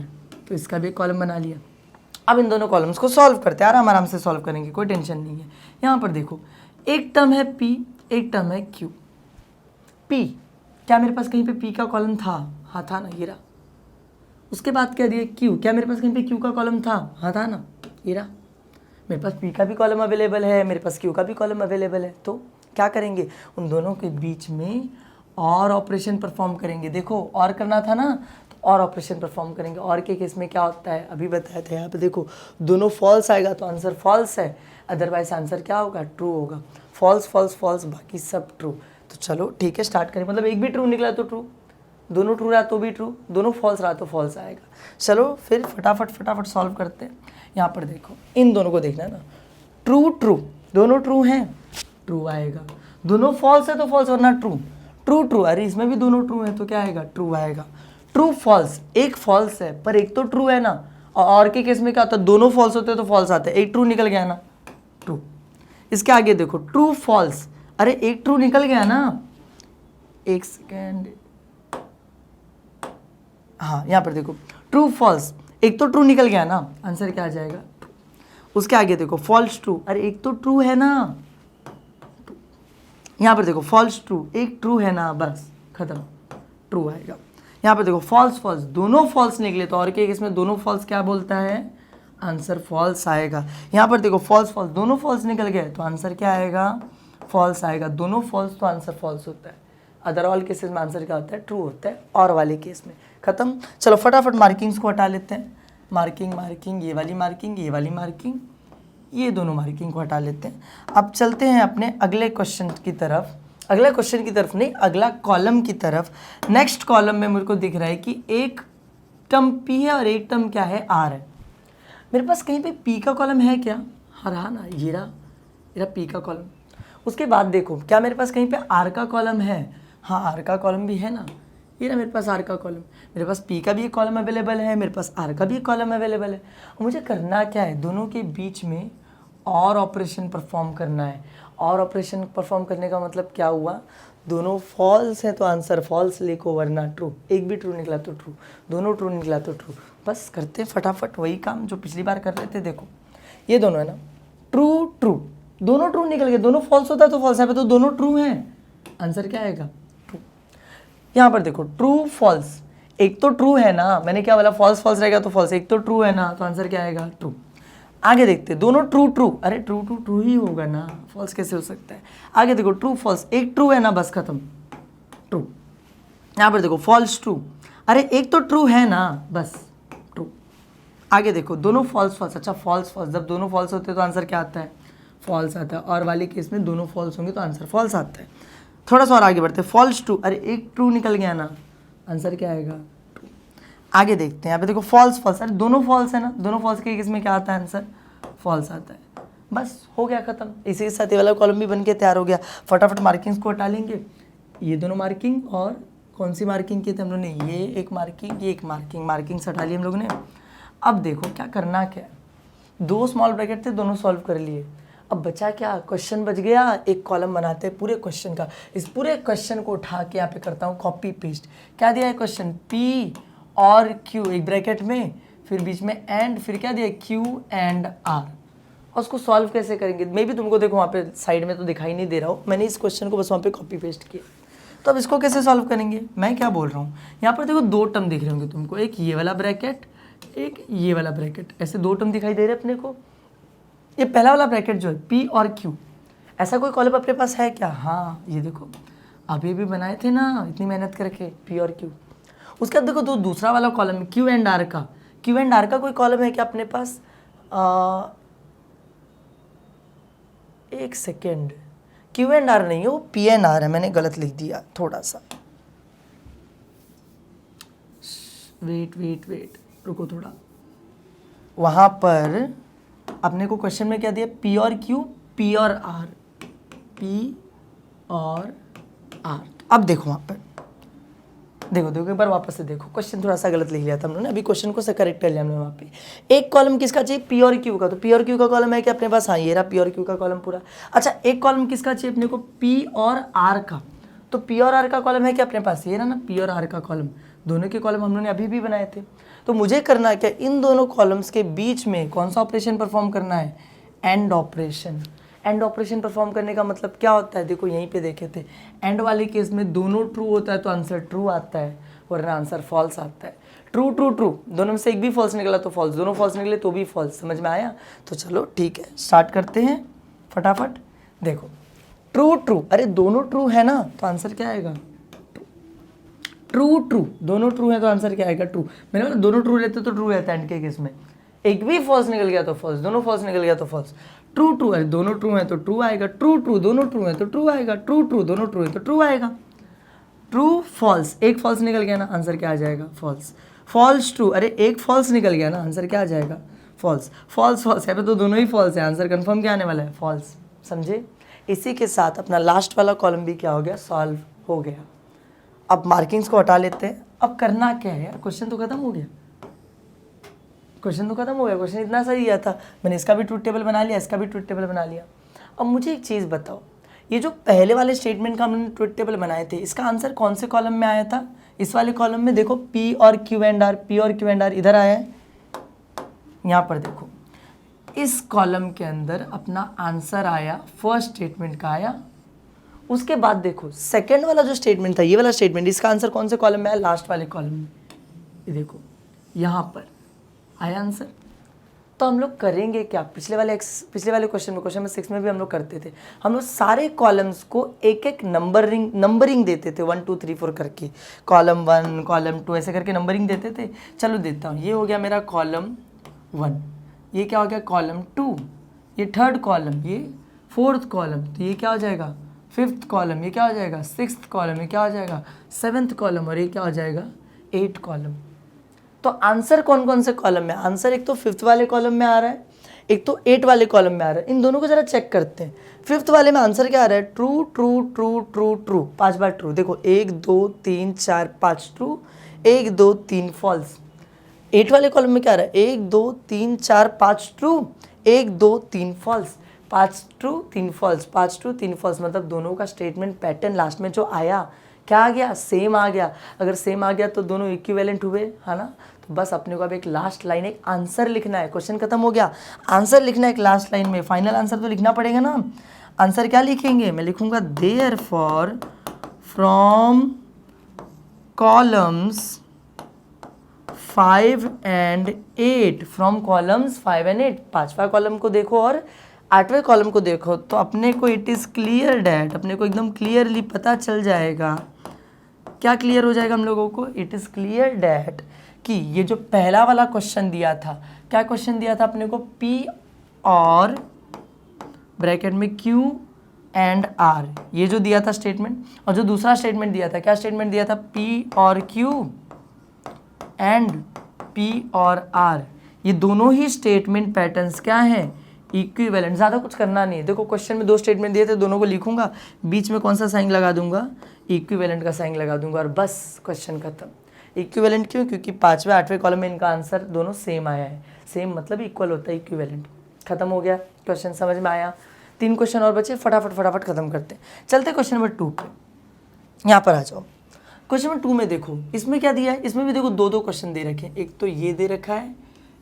तो इसका भी एक कॉलम बना लिया। अब इन दोनों कॉलम्स को सॉल्व करते हैं, आराम से सॉल्व करेंगे, कोई टेंशन नहीं है। यहाँ पर देखो एक टर्म है P, एक टर्म है Q। P, क्या मेरे पास कहीं पे P का कॉलम था, हाँ था ना, ये रहा। उसके बाद क्या दिया Q, क्या मेरे पास कहीं पे Q का कॉलम था, हाँ था ना, ये रहा। मेरे पास P का भी कॉलम अवेलेबल है, मेरे पास Q का भी कॉलम अवेलेबल है। तो क्या करेंगे, उन दोनों के बीच में और ऑपरेशन परफॉर्म करेंगे। देखो और करना था ना, तो और ऑपरेशन परफॉर्म करेंगे। और के केस में क्या होता है, अभी बताया था। यहाँ पे देखो दोनों फॉल्स आएगा तो आंसर फॉल्स है, अदरवाइज आंसर क्या होगा, ट्रू होगा। फॉल्स फॉल्स फॉल्स, बाकी सब ट्रू। तो चलो ठीक है, स्टार्ट करें। मतलब एक भी ट्रू निकला तो ट्रू, दोनों ट्रू रहा तो भी ट्रू, दोनों फॉल्स रहा तो फॉल्स आएगा। चलो फिर फटाफट सॉल्व करते हैं। यहाँ पर देखो इन दोनों को देखना है ना, ट्रू ट्रू, दोनों ट्रू हैं, ट्रू आएगा। दोनों फॉल्स है तो फॉल्स, वरना ट्रू। ट्रू ट्रू, अरे इसमें भी दोनों ट्रू है तो क्या आएगा, ट्रू आएगा। ट्रू फॉल्स, एक फॉल्स है पर एक तो ट्रू है ना। और के केस में क्या होता है, दोनों फॉल्स होते हैं तो फॉल्स आते हैं, एक ट्रू निकल गया ना, ट्रू। इसके आगे देखो ट्रू फॉल्स, अरे एक ट्रू निकल गया ना, एक सेकेंड, हाँ यहाँ पर देखो ट्रू फॉल्स, एक तो ट्रू निकल गया ना, आंसर क्या आ जाएगा, उसके आगे देखो फॉल्स ट्रू, अरे एक तो ट्रू है ना, यहाँ पर देखो फॉल्स ट्रू, एक ट्रू है ना, बस खत्म, ट्रू आएगा। यहाँ पर देखो फॉल्स फॉल्स, दोनों फॉल्स निकले तो और के केस में दोनों फॉल्स क्या बोलता है, आंसर फॉल्स आएगा। यहाँ पर देखो फॉल्स फॉल्स, दोनों फॉल्स निकल गए तो आंसर क्या आएगा, फॉल्स आएगा। दोनों फॉल्स तो आंसर फॉल्स होता है। अदर ऑल केसेस में आंसर क्या होता है, ट्रू होता है। और वाले केस में खत्म। चलो फटाफट मार्किंग्स को हटा लेते हैं। मार्किंग मार्किंग, ये वाली मार्किंग, ये वाली मार्किंग, ये दोनों मार्किंग को हटा लेते हैं। अब चलते हैं अपने अगले क्वेश्चन की तरफ। अगला क्वेश्चन की तरफ नहीं, अगला कॉलम की तरफ। नेक्स्ट कॉलम में मेरे को दिख रहा है कि एक टर्म P है और एक टर्म क्या है, R है। मेरे पास कहीं पे P का कॉलम है क्या, हाँ रहा ना, ये रहा P का कॉलम। उसके बाद देखो क्या मेरे पास कहीं पे R का कॉलम है, हाँ R का कॉलम भी है ना, ये ना मेरे पास R का कॉलम। मेरे पास P का भी एक कॉलम अवेलेबल है, मेरे पास R का भी एक कॉलम अवेलेबल है। और मुझे करना क्या है, दोनों के बीच में और ऑपरेशन परफॉर्म करना है। और ऑपरेशन परफॉर्म करने का मतलब क्या हुआ, दोनों फॉल्स हैं तो आंसर फॉल्स लिखो वरना ट्रू। एक भी ट्रू निकला तो ट्रू, दोनों ट्रू निकला तो ट्रू। बस करते फटाफट वही काम जो पिछली बार कर रहे थे। देखो ये दोनों है ना, ट्रू ट्रू, दोनों ट्रू निकल गए। दोनों फॉल्स होता है तो फॉल्स, यहाँ पे तो दोनों ट्रू हैं, आंसर क्या आएगा, ट्रू। यहाँ पर देखो ट्रू फॉल्स, एक तो ट्रू है ना, मैंने क्या बोला फॉल्स फॉल्स रहेगा तो फॉल्स, एक तो ट्रू है ना तो आंसर क्या आएगा, ट्रू। आगे देखते दोनों ट्रू ट्रू, अरे ट्रू ट्रू ट्रू ही होगा ना, फॉल्स कैसे हो सकता है। आगे देखो ट्रू फॉल्स, एक ट्रू है ना, बस खत्म, ट्रू। यहाँ पर देखो फॉल्स ट्रू, अरे एक तो ट्रू है ना, बस ट्रू। आगे देखो दोनों फॉल्स फॉल्स, अच्छा फॉल्स फॉल्स, जब दोनों फॉल्स होते हैं तो आंसर क्या आता है, फॉल्स आता है। और वाले केस में दोनों फॉल्स होंगे तो आंसर फॉल्स आता है। थोड़ा सा और आगे बढ़ते, फॉल्स ट्रू, अरे एक ट्रू निकल गया ना, आंसर क्या आएगा, ट्रू। आगे देखते हैं, यहाँ पे देखो फॉल्स फॉल्स, अरे दोनों फॉल्स है ना, दोनों फॉल्स के केस में क्या आता है, आंसर फॉल्स आता है। बस हो गया खत्म। इसी के साथ ये वाला कॉलम भी बन के तैयार हो गया। फटाफट मार्किंग्स को हटा लेंगे। ये दोनों मार्किंग और कौन सी मार्किंग की थी हम लोगों ने, ये एक मार्किंग, ये एक मार्किंग, मार्किंग्स हटा ली हम लोगों ने। अब देखो क्या करना क्या है, दो स्मॉल ब्रैकेट थे, दोनों सॉल्व कर लिए। अब बचा क्या, क्वेश्चन बच गया। एक कॉलम बनाते हैं पूरे क्वेश्चन का। इस पूरे क्वेश्चन को उठा के यहाँ पे करता हूँ कॉपी पेस्ट। क्या दिया है क्वेश्चन, P और Q एक ब्रैकेट में, फिर बीच में एंड, फिर क्या दिया Q एंड R। और उसको सॉल्व कैसे करेंगे, मे भी तुमको देखो वहाँ पे साइड में तो दिखाई नहीं दे रहा हो, मैंने इस क्वेश्चन को बस वहाँ पे कॉपी पेस्ट किया। तो अब इसको कैसे सॉल्व करेंगे, मैं क्या बोल रहा हूँ, यहाँ पर देखो दो टर्म दिख रहे होंगे तुमको, एक ये वाला ब्रैकेट, एक ये वाला ब्रैकेट, ऐसे दो टर्म दिखाई दे रहे अपने को। ये पहला वाला ब्रैकेट जो है P और Q, ऐसा कोई कॉलम अपने पास है क्या, हाँ ये देखो अभी भी बनाए थे ना इतनी मेहनत करके, P और Q। उसके बाद देखो दूसरा वाला कॉलम है Q एंड R का, Q एंड R का कोई कॉलम है क्या अपने पास, एक सेकेंड, Q एंड R नहीं है, वो P एंड R है, मैंने गलत लिख दिया थोड़ा सा, वेट वेट वेट रुको थोड़ा। वहाँ पर अपने को क्वेश्चन में क्या दिया, P और Q, P और R, P और R। अब देखो वहाँ पर देखो देखो एक बार वापस से देखो, क्वेश्चन थोड़ा सा गलत लिख लिया था हम लोगों ने, अभी क्वेश्चन को से करेक्ट कर लिया हमने। वहाँ पे एक कॉलम किसका चाहिए, P और Q का, तो P और Q का कॉलम है क्या अपने पास, हाँ ये रहा P और Q का कॉलम पूरा। अच्छा एक कॉलम किसका चाहिए अपने को, P और R का, तो P और R का कॉलम है क्या अपने पास, ये रहा ना P और R का कॉलम, दोनों के कॉलम हम लोगों ने अभी भी बनाए थे। तो मुझे करना क्या, इन दोनों कॉलम्स के बीच में कौन सा ऑपरेशन परफॉर्म करना है, and operation. And operation perform करने का मतलब क्या होता है, देखो यहीं पे देखे थे, एंड वाले केस में दोनों ट्रू होता है तो आंसर ट्रू आता है, वरना आंसर फॉल्स आता है। ट्रू ट्रू ट्रू, दोनों में से एक भी फॉल्स निकला तो फॉल्स, दोनों फॉल्स निकले तो भी फॉल्स। समझ में आया, तो चलो ठीक है स्टार्ट करते हैं फटाफट। देखो ट्रू ट्रू, अरे दोनों ट्रू है ना तो आंसर क्या आएगा, ट्रू ट्रू, दोनों ट्रू है तो आंसर क्या आएगा, ट्रू। मैंने बोला दोनों ट्रू रहते तो ट्रू रहता है, एंड के केस में एक भी फॉल्स निकल गया तो फॉल्स, दोनों फॉल्स निकल गया तो फॉल्स। ट्रू ट्रू, अरे दोनों ट्रू है तो ट्रू आएगा, ट्रू ट्रू दोनों ट्रू है तो ट्रू आएगा, ट्रू ट्रू दोनों ट्रू है तो ट्रू आएगा। ट्रू फॉल्स, एक फॉल्स निकल गया ना, आंसर क्या आ जाएगा, फॉल्स। फॉल्स ट्रू, अरे एक फॉल्स निकल गया ना, आंसर क्या आ जाएगा, फॉल्स। फॉल्स फॉल्स, यहाँ पे तो दोनों ही फॉल्स है, आंसर कंफर्म क्या आने वाला है, फॉल्स। समझे, इसी के साथ अपना लास्ट वाला कॉलम भी क्या हो गया, सॉल्व हो गया। अब मार्किंग्स को हटा लेते हैं। अब करना क्या है यार, क्वेश्चन तो खत्म हो गया, क्वेश्चन तो खत्म हो गया, क्वेश्चन इतना सही आया था, मैंने इसका भी ट्रूथ टेबल बना लिया, इसका भी ट्रूथ टेबल बना लिया। अब मुझे एक चीज़ बताओ, ये जो पहले वाले स्टेटमेंट का हमने ट्रूथ टेबल बनाए थे, इसका आंसर कौन से कॉलम में आया था, इस वाले कॉलम में देखो P और Q एंड R, P और Q एंड R इधर आया है, यहाँ पर देखो इस कॉलम के अंदर अपना आंसर आया, फर्स्ट स्टेटमेंट का आया। उसके बाद देखो सेकंड वाला जो स्टेटमेंट था, ये वाला स्टेटमेंट, इसका आंसर कौन से कॉलम में है? लास्ट वाले कॉलम में। ये देखो यहाँ पर आया आंसर। तो हम लोग करेंगे क्या, पिछले वाले क्वेश्चन में 6 में भी हम लोग करते थे, हम लोग सारे कॉलम्स को एक एक नंबरिंग देते थे 1 2 3 4 करके, कॉलम 1 कॉलम 2 ऐसे करके नंबरिंग देते थे। चलो देता हूँ, ये हो गया मेरा कॉलम 1, ये क्या हो गया कॉलम 2, ये थर्ड कॉलम, ये फोर्थ कॉलम, तो ये क्या हो जाएगा फिफ्थ कॉलम, ये क्या हो जाएगा सिक्स्थ कॉलम, ये क्या हो जाएगा सेवन्थ कॉलम, और ये क्या हो जाएगा 8th कॉलम। तो आंसर कौन कौन से कॉलम में? आंसर एक तो 5th वाले कॉलम में आ रहा है, एक तो 8 वाले कॉलम में आ रहा है। इन दोनों को जरा चेक करते हैं। 5th वाले में आंसर क्या आ रहा है? True true true true true, 5 बार ट्रू। देखो 1 2 3 4 5 ट्रू, 1 2 3 फॉल्स। 8 वाले कॉलम में क्या आ रहा है? 1 2 3 4 5 true, 1 2 3 false, 5 true 3 false, 5 true 3 false. मतलब दोनों का स्टेटमेंट पैटर्न लास्ट में जो आया क्या आ गया? सेम आ गया। अगर सेम आ गया तो दोनों इक्विवेलेंट हुए, है ना। तो बस अपने को अब एक लास्ट लाइन, एक आंसर लिखना है। क्वेश्चन खत्म हो गया, आंसर लिखना है एक लास्ट लाइन में। फाइनल आंसर तो लिखना पड़ेगा ना। आंसर क्या लिखेंगे? मैं लिखूंगा therefore from columns 5 and 8, from columns 5 and 8। 5वां कॉलम को देखो और 8वें कॉलम को देखो तो अपने को इट इज़ क्लियर डैट, अपने को एकदम क्लियरली पता चल जाएगा। क्या क्लियर हो जाएगा हम लोगों को? इट इज़ क्लियर डैट कि ये जो पहला वाला क्वेश्चन दिया था, क्या क्वेश्चन दिया था अपने को? P और ब्रैकेट में Q एंड R, ये जो दिया था स्टेटमेंट। और जो दूसरा स्टेटमेंट दिया था, क्या स्टेटमेंट दिया था? P और Q एंड P और R। ये दोनों ही स्टेटमेंट पैटर्न्स क्या हैं? इक्विवेलेंट। ज़्यादा कुछ करना नहीं है। देखो क्वेश्चन में 2 स्टेटमेंट दिए थे, दोनों को लिखूंगा, बीच में कौन सा साइन लगा दूंगा? इक्विवेलेंट का साइन लगा दूंगा, और बस क्वेश्चन खत्म। इक्विवेलेंट क्यों? क्योंकि 5वें 8वें कॉलम में इनका आंसर दोनों सेम आया है। सेम मतलब इक्वल होता है, इक्विवेलेंट। खत्म हो गया क्वेश्चन, समझ में आया। 3 क्वेश्चन और बचे, फटाफट खत्म करते हैं। चलते क्वेश्चन नंबर 2 पे। यहाँ पर आ जाओ। क्वेश्चन नंबर 2 में देखो, इसमें क्या दिया है? इसमें भी देखो 2 क्वेश्चन दे रखे हैं। एक तो ये दे रखा है,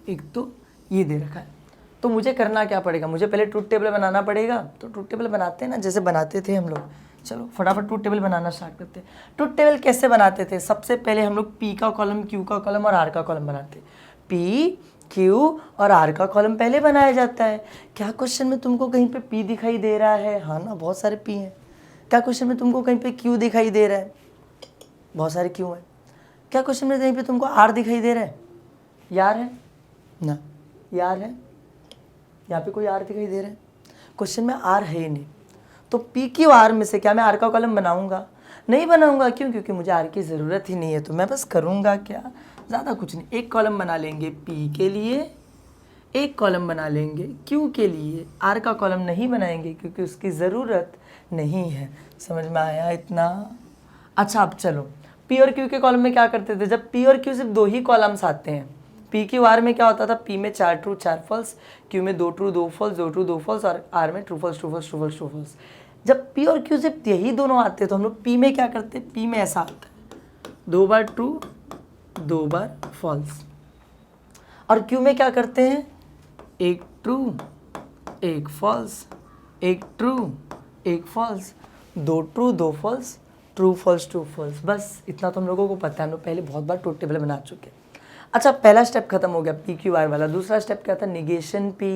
एक तो ये दे रखा है। तो मुझे करना क्या पड़ेगा? मुझे पहले ट्रूथ टेबल बनाना पड़ेगा। तो ट्रूथ टेबल बनाते हैं ना, जैसे बनाते थे हम लोग। चलो फटाफट ट्रूथ टेबल बनाना स्टार्ट करते हैं। ट्रूथ टेबल कैसे बनाते थे? सबसे पहले हम लोग P का कॉलम, Q का कॉलम और R का कॉलम बनाते। P, Q और R का कॉलम पहले बनाया जाता है। क्या क्वेश्चन में तुमको कहीं पे P दिखाई दे रहा है? हाँ ना, बहुत सारे P हैं। क्या क्वेश्चन में तुमको कहीं पे Q दिखाई दे रहा है? बहुत सारे Q हैं। क्या क्वेश्चन में कहीं पे तुमको R दिखाई दे रहा है? यार है ना, यार है। यहाँ पे कोई R दिखाई दे रहा है? क्वेश्चन में R है ही नहीं। तो P Q R में से क्या मैं R का कॉलम बनाऊंगा? नहीं बनाऊंगा। क्यों? क्योंकि मुझे R की ज़रूरत ही नहीं है। तो मैं बस करूंगा क्या? ज़्यादा कुछ नहीं, एक कॉलम बना लेंगे P के लिए, एक कॉलम बना लेंगे Q के लिए। R का कॉलम नहीं बनाएंगे क्योंकि उसकी ज़रूरत नहीं है। समझ में आया इतना? अच्छा अब चलो, P और Q के कॉलम में क्या करते थे? जब P और Q सिर्फ 2 ही कॉलम्स आते हैं, P Q R में क्या होता था? P में 4 ट्रू 4 फॉल्स, Q में 2 ट्रू 2 फॉल्स, 2 ट्रू 2 फॉल्स, और R में true false true false true false true false. जब P और Q सिर्फ यही दोनों आते तो हम लोग P में क्या करते? P में ऐसा आता है 2 बार ट्रू 2 बार फॉल्स। और Q में क्या करते हैं? 1 true 1 false, 1 true 1 false, 2 true 2 false, true false true false. बस इतना तो हम लोगों को पता है, हम लोग पहले बहुत बार ट्रूथ टेबल बना चुके हैं। अच्छा पहला स्टेप खत्म हो गया P Q R वाला। दूसरा स्टेप क्या था? Negation P,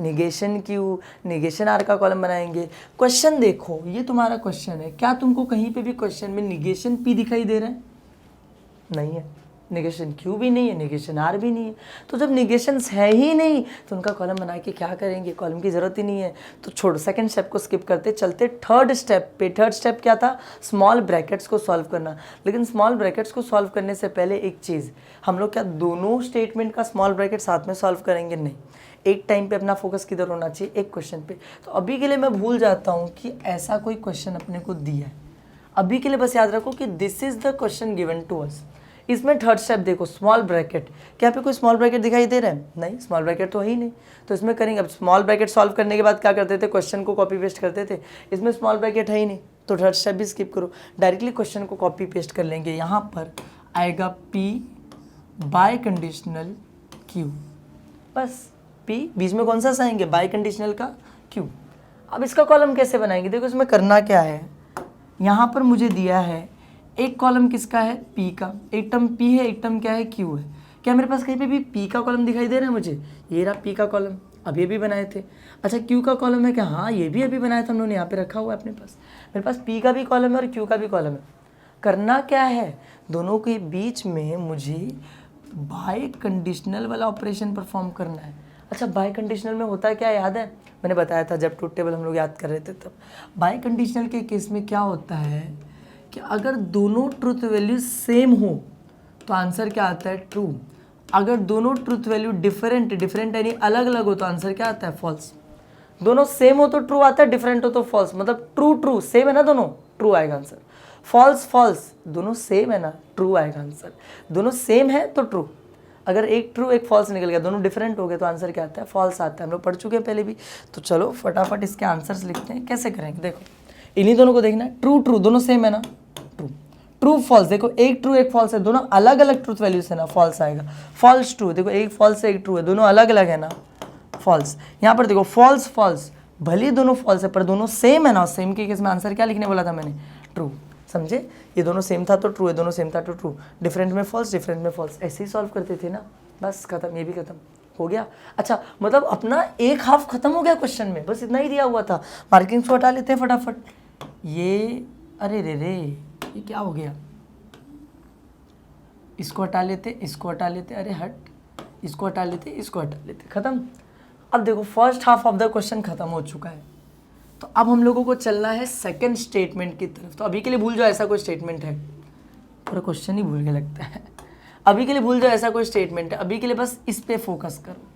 negation Q, negation R का कॉलम बनाएंगे। क्वेश्चन देखो, ये तुम्हारा क्वेश्चन है। क्या तुमको कहीं पे भी क्वेश्चन में निगेशन P दिखाई दे रहा है? नहीं है। निगेशन Q भी नहीं है, निगेशन R भी नहीं है। तो जब निगेशंस है ही नहीं तो उनका कॉलम बना के क्या करेंगे? कॉलम की ज़रूरत ही नहीं है। तो छोड़ो, सेकंड स्टेप को स्किप करते चलते थर्ड स्टेप पे। थर्ड स्टेप क्या था? स्मॉल ब्रैकेट्स को सॉल्व करना। लेकिन स्मॉल ब्रैकेट्स को सॉल्व करने से पहले एक चीज़, हम लोग क्या दोनों स्टेटमेंट का स्मॉल ब्रैकेट साथ में सॉल्व करेंगे? नहीं। एक टाइम पे अपना फोकस किधर होना चाहिए? एक क्वेश्चन पे। तो अभी के लिए मैं भूल जाता हूँ कि ऐसा कोई क्वेश्चन अपने को दिया है। अभी के लिए बस याद रखो कि this is the question given to us. इसमें थर्ड स्टेप देखो, स्मॉल ब्रैकेट। क्या पे कोई स्मॉल ब्रैकेट दिखाई दे रहा है? नहीं, स्मॉल ब्रैकेट तो है ही नहीं। तो इसमें करेंगे, अब स्मॉल ब्रैकेट सॉल्व करने के बाद क्या करते थे? क्वेश्चन को कॉपी पेस्ट करते थे। इसमें स्मॉल ब्रैकेट है ही नहीं, तो थर्ड स्टेप भी स्किप करो, डायरेक्टली क्वेश्चन को कॉपी पेस्ट कर लेंगे। यहाँ पर आएगा P बाय कंडीशनल Q। बस P बीच में कौन सा आएंगे? बाय कंडीशनल का Q। अब इसका कॉलम कैसे बनाएंगे? देखो इसमें करना क्या है, यहाँ पर मुझे दिया है एक कॉलम किसका है, P का, एक टर्म P है, एक टर्म क्या है, Q है। क्या मेरे पास कहीं पे भी P का कॉलम दिखाई दे रहा है मुझे? ये रहा P का कॉलम, अभी अभी बनाए थे। अच्छा Q का कॉलम है क्या? हाँ ये भी अभी बनाया था हम लोगों ने, यहाँ पे रखा हुआ है अपने पास। मेरे पास P का भी कॉलम है और Q का भी कॉलम है। करना क्या है, दोनों के बीच में मुझे बाय कंडीशनल वाला ऑपरेशन परफॉर्म करना है। अच्छा बाय कंडीशनल में होता है क्या, याद है? मैंने बताया था जब ट्रूथ टेबल हम लोग याद कर रहे थे तब। बाय कंडीशनल के केस में क्या होता है कि अगर दोनों ट्रूथ वैल्यू सेम हो तो आंसर क्या आता है, ट्रू। अगर दोनों ट्रूथ वैल्यू डिफरेंट यानी अलग अलग हो तो आंसर क्या आता है, फॉल्स। दोनों सेम हो तो ट्रू आता है, डिफरेंट हो तो फॉल्स। मतलब ट्रू सेम है ना दोनों, ट्रू आएगा आंसर। फॉल्स दोनों सेम है ना, ट्रू आएगा आंसर। दोनों सेम है तो ट्रू। अगर एक ट्रू एक फॉल्स निकल गया, दोनों डिफरेंट हो गए तो आंसर क्या आता है, फॉल्स आता है। हम लोग पढ़ चुके हैं पहले भी। तो चलो फटाफट इसके आंसर्स लिखते हैं। कैसे करेंगे, देखो इन्हीं दोनों को देखना है। ट्रू दोनों सेम है ना, ट्रू फॉल्स, देखो एक ट्रू एक फॉल्स है, दोनों अलग अलग ट्रूथ वैल्यूज है ना, फॉल्स आएगा। फॉल्स ट्रू, देखो एक फॉल्स है एक ट्रू है, दोनों अलग अलग है ना, फॉल्स। यहाँ पर देखो फॉल्स भले दोनों फॉल्स है पर दोनों सेम है ना, सेम के केस में आंसर क्या लिखने बोला था मैंने, ट्रू। समझे, ये दोनों सेम था तो ट्रू है, दोनों सेम था तो ट्रू, डिफरेंट में फॉल्स, डिफरेंट में फॉल्स, ऐसे ही सॉल्व करते थे ना। बस खत्म, ये भी खत्म हो गया। अच्छा मतलब अपना एक हाफ खत्म हो गया क्वेश्चन में, बस इतना ही दिया हुआ था। मार्किंग्स को हटा लेते हैं फटाफट। ये अरे रे ये क्या हो गया, इसको हटा लेते, इसको हटा लेते, अरे हट, इसको हटा लेते, इसको हटा लेते, खत्म। अब देखो first half of the question खत्म हो चुका है। तो अब हम लोगों को चलना है सेकंड स्टेटमेंट की तरफ। तो अभी के लिए भूल जाओ ऐसा कोई स्टेटमेंट है, पूरा क्वेश्चन ही भूल के लगता है। अभी के लिए भूल जाओ ऐसा कोई स्टेटमेंट है, अभी के लिए बस इस पे फोकस करो।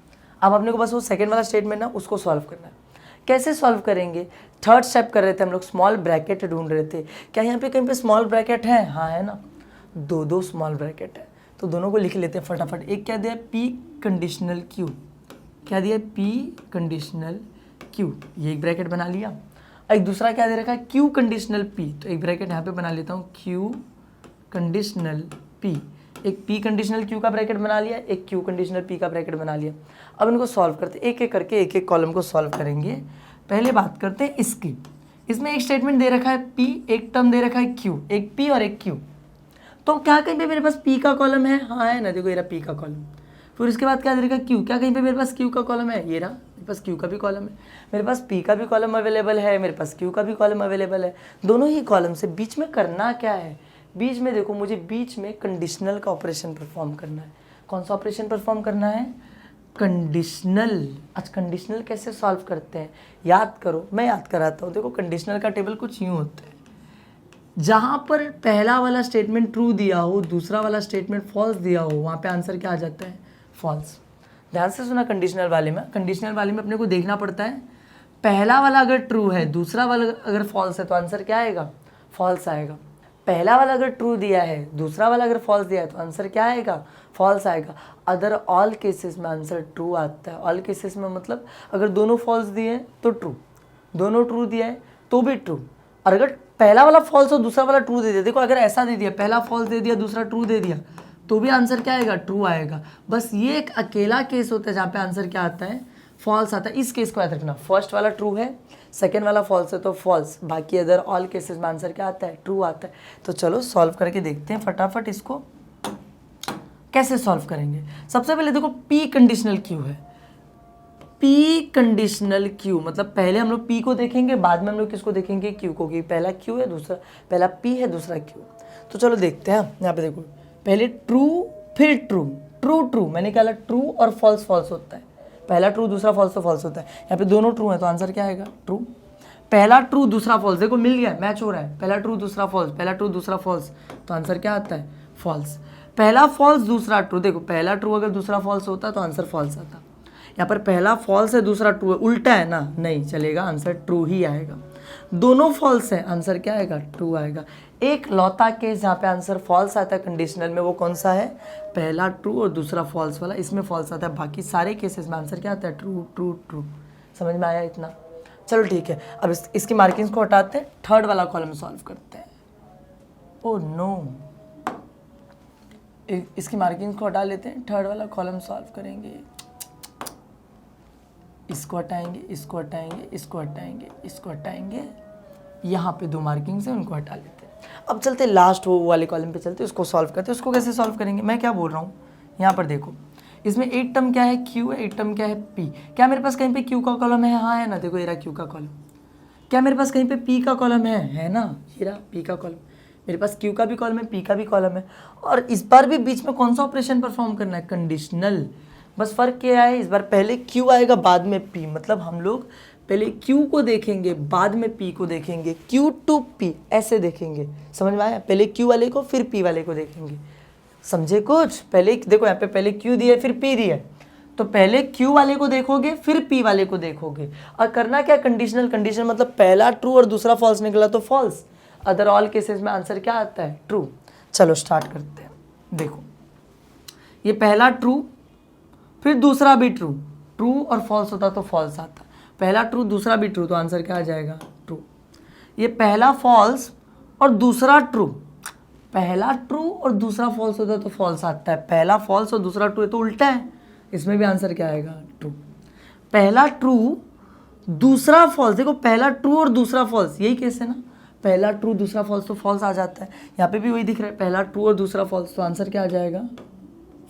अब अपने को बस वो सेकंड वाला स्टेटमेंट ना उसको सॉल्व करना है। कैसे सॉल्व करेंगे, थर्ड स्टेप कर रहे थे हम लोग, स्मॉल ब्रैकेट ढूंढ रहे थे। क्या यहाँ पे कहीं पे स्मॉल ब्रैकेट है? हाँ है ना, दो स्मॉल ब्रैकेट है, तो दोनों को लिख लेते हैं फटाफट। एक क्या दिया, P कंडीशनल Q, क्या दिया, P कंडीशनल Q, ये एक ब्रैकेट बना लिया। एक दूसरा क्या दे रखा है, Q कंडीशनल P, तो एक ब्रैकेट यहाँ पे बना लेता हूँ, Q कंडीशनल P। एक P कंडीशनल Q का ब्रैकेट बना लिया, एक Q कंडीशनल P का ब्रैकेट बना लिया। अब इनको सॉल्व करते, एक एक करके एक एक कॉलम को सॉल्व करेंगे। पहले बात करते हैं इसकी। इसमें एक स्टेटमेंट दे रखा है P, एक टर्म दे रखा है Q, एक P और एक Q। तो क्या कहीं पे मेरे पास P का कॉलम है? हाँ है ना, देखो ये रहा P का कॉलम। फिर उसके बाद क्या दे रखा है, Q, क्या कहीं पे मेरे पास Q का कॉलम है? ये रहा, मेरे पास Q का भी कॉलम है, मेरे पास P का भी कॉलम अवेलेबल है, मेरे पास Q का भी कॉलम अवेलेबल है। दोनों ही कॉलम से बीच में करना क्या है, बीच में देखो मुझे बीच में कंडीशनल का ऑपरेशन परफॉर्म करना है। कौन सा ऑपरेशन परफॉर्म करना है, कंडीशनल। अच्छा कंडीशनल कैसे सॉल्व करते हैं, याद करो, मैं याद कराता हूँ। देखो कंडीशनल का टेबल कुछ यूँ होता है, जहाँ पर पहला वाला स्टेटमेंट ट्रू दिया हो, दूसरा वाला स्टेटमेंट फॉल्स दिया हो, वहाँ पे आंसर क्या आ जाता है, फॉल्स। ध्यान से सुना, कंडीशनल वाले में अपने को देखना पड़ता है, पहला वाला अगर ट्रू है, दूसरा वाला अगर फॉल्स है तो आंसर क्या आएगा, फॉल्स आएगा। पहला वाला अगर ट्रू दिया है, दूसरा वाला अगर फॉल्स दिया है तो आंसर क्या आएगा, फॉल्स आएगा। अदर ऑल केसेस में आंसर ट्रू आता है। ऑल केसेस में मतलब अगर दोनों फॉल्स दिए तो ट्रू, दोनों ट्रू दिया है तो भी ट्रू। और अगर पहला वाला फॉल्स और दूसरा वाला ट्रू दे दिया, देखो अगर ऐसा दे दिया, पहला फॉल्स दे दिया दूसरा ट्रू दे दिया, तो भी आंसर क्या आएगा, ट्रू आएगा। बस ये एक अकेला केस होता है जहाँ पे आंसर क्या आता है, फॉल्स आता है। इस केस को याद रखना, फर्स्ट वाला ट्रू है, सेकेंड वाला फॉल्स है तो फॉल्स, बाकी अदर ऑल केसेस में आंसर क्या आता है, ट्रू आता है। तो चलो सॉल्व करके देखते हैं फटाफट इसको कैसे सॉल्व करेंगे। सबसे पहले देखो P कंडीशनल Q है, P कंडीशनल Q मतलब पहले हम लोग P को देखेंगे, बाद में हम लोग किसको देखेंगे, Q को, कि पहला Q है, दूसरा पहला P है, दूसरा Q। तो चलो देखते हैं। यहाँ पे देखो पहले ट्रू फिर ट्रू, ट्रू मैंने क्या बोला, ट्रू और फॉल्स फॉल्स होता है, पहला ट्रू दूसरा फॉल्स तो फॉल्स होता है। यहाँ पे दोनों ट्रू है तो आंसर क्या आएगा, ट्रू। पहला ट्रू दूसरा फॉल्स, देखो मिल गया, मैच हो रहा है, पहला ट्रू दूसरा फॉल्स, पहला ट्रू दूसरा फॉल्स, तो आंसर क्या आता है, फॉल्स। पहला फॉल्स दूसरा ट्रू, देखो पहला ट्रू अगर दूसरा फॉल्स होता तो आंसर फॉल्स आता। यहाँ पर पहला फॉल्स है दूसरा ट्रू है, उल्टा है ना, नहीं चलेगा, आंसर ट्रू ही आएगा। दोनों फॉल्स है, आंसर क्या आएगा, ट्रू आएगा। एक लौता केस जहाँ पे आंसर फॉल्स आता है कंडीशनल में, वो कौन सा है, पहला ट्रू और दूसरा फॉल्स वाला, इसमें फॉल्स आता है, बाकी सारे केसेस में आंसर क्या आता है, ट्रू ट्रू ट्रू। समझ में आया इतना? चलो ठीक है, अब इसकी मार्किंग्स को हटाते हैं, थर्ड वाला कॉलम सॉल्व करते हैं। ओह नो, इसकी मार्किंग्स को हटा लेते हैं, थर्ड वाला कॉलम सॉल्व करेंगे। इसको हटाएंगे, इसको हटाएंगे, इसको हटाएंगे, इसको हटाएंगे, यहाँ पे 2 मार्किंग्स हैं, उनको हटा लेते हैं। अब चलते लास्ट वो वाले कॉलम पे चलते हैं, उसको सॉल्व करते हैं। उसको कैसे सॉल्व करेंगे, मैं क्या बोल रहा हूँ, यहाँ पर देखो इसमें एक टर्म क्या है क्यू है, एक टर्म क्या है पी। क्या मेरे पास कहीं पे क्यू का कॉलम है, हाँ है ना, देखो ये रहा क्यू का कॉलम। क्या मेरे पास कहीं पे पी का कॉलम है ना, ये रहा पी का कॉलम। मेरे पास क्यू का भी कॉलम है, पी का भी कॉलम है। और इस बार भी बीच में कौन सा ऑपरेशन परफॉर्म करना है, कंडीशनल। बस फर्क क्या है, इस बार पहले क्यू आएगा बाद में पी, मतलब हम लोग पहले क्यू को देखेंगे बाद में पी को देखेंगे, क्यू टू पी ऐसे देखेंगे, समझ में आया। पहले क्यू वाले को फिर पी वाले को देखेंगे, समझे कुछ। पहले देखो यहाँ पे पहले क्यू दिया फिर पी दिया, तो पहले क्यू वाले को देखोगे फिर पी वाले को देखोगे। और करना क्या, कंडीशनल। कंडीशनल मतलब पहला ट्रू और दूसरा फॉल्स निकला तो फॉल्स, अदर ऑल केसेस में आंसर क्या आता है, ट्रू। चलो स्टार्ट करते हैं। देखो ये पहला ट्रू फिर दूसरा भी ट्रू, ट्रू और फॉल्स होता तो फॉल्स आता। पहला ट्रू दूसरा भी ट्रू, तो आंसर क्या आ जाएगा, ट्रू। ये पहला फॉल्स और दूसरा ट्रू, पहला ट्रू और दूसरा फॉल्स होता तो फॉल्स आता है। पहला फॉल्स और दूसरा ट्रू है तो उल्टा है, इसमें भी आंसर क्या आएगा, ट्रू। पहला ट्रू दूसरा फॉल्स, देखो पहला ट्रू और दूसरा फॉल्स, यही केस है ना, पहला ट्रू दूसरा फॉल्स तो फॉल्स आ जाता है। यहाँ पे भी वही दिख रहा है, पहला ट्रू और दूसरा फॉल्स, तो आंसर क्या आ जाएगा,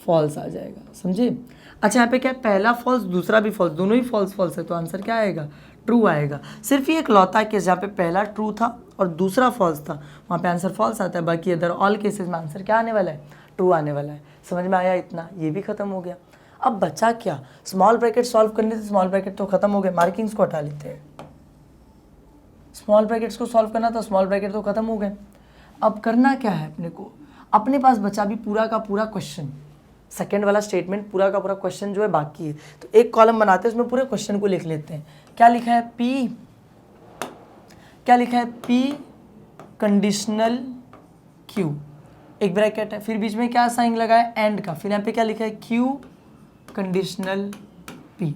फॉल्स आ जाएगा, समझे। अच्छा यहाँ पे क्या है, पहला फॉल्स दूसरा भी फॉल्स, दोनों ही फॉल्स फॉल्स है, तो आंसर क्या आएगा, ट्रू आएगा। सिर्फ ये इकलौता केस जहाँ पे पहला ट्रू था और दूसरा फॉल्स था, वहाँ पे आंसर फॉल्स आता है। बाकी अदर ऑल केसेस में आंसर क्या आने वाला है, ट्रू आने वाला है। समझ में आया इतना, ये भी खत्म हो गया। अब बचा क्या, स्मॉल ब्रैकेट सॉल्व करने से स्मॉल ब्रैकेट तो खत्म हो गए, मार्किंग्स को हटा लेते हैं। स्मॉल ब्रैकेट्स को सॉल्व करना था, स्मॉल ब्रैकेट तो खत्म हो गए। अब करना क्या है अपने को, अपने पास बचा भी पूरा का पूरा क्वेश्चन, सेकेंड वाला स्टेटमेंट पूरा का पूरा क्वेश्चन जो है बाकी है। तो एक कॉलम बनाते हैं, उसमें पूरे क्वेश्चन को लिख लेते हैं। क्या लिखा है, पी, क्या लिखा है, पी कंडीशनल क्यू, एक ब्रैकेट है, फिर बीच में क्या साइन लगा है, एंड का, फिर यहाँ पे क्या लिखा है, क्यू कंडीशनल पी।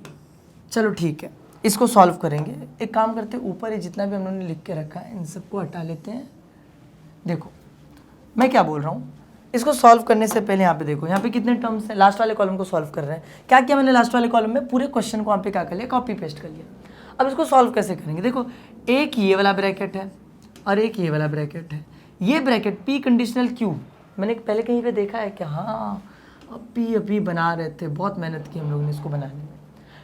चलो ठीक है, इसको सॉल्व करेंगे। एक काम करते हैं, ऊपर ये जितना भी हम लोगों ने लिख के रखा है इन सबको हटा लेते हैं। देखो मैं क्या बोल रहा हूँ, इसको सॉल्व करने से पहले यहाँ पे देखो, यहाँ पे कितने टर्म्स हैं, लास्ट वाले कॉलम को सॉल्व कर रहे हैं। क्या किया मैंने लास्ट वाले कॉलम में, पूरे क्वेश्चन को यहाँ पे क्या कर लिया, कॉपी पेस्ट कर लिया। अब इसको सॉल्व कैसे करेंगे, देखो एक ये वाला ब्रैकेट है और एक ये वाला ब्रैकेट है। ये ब्रैकेट पी कंडीशनल क्यू मैंने पहले कहीं पे देखा है क्या, हाँ अभी बना रहे थे, बहुत मेहनत की हम लोगों ने इसको बनाने में।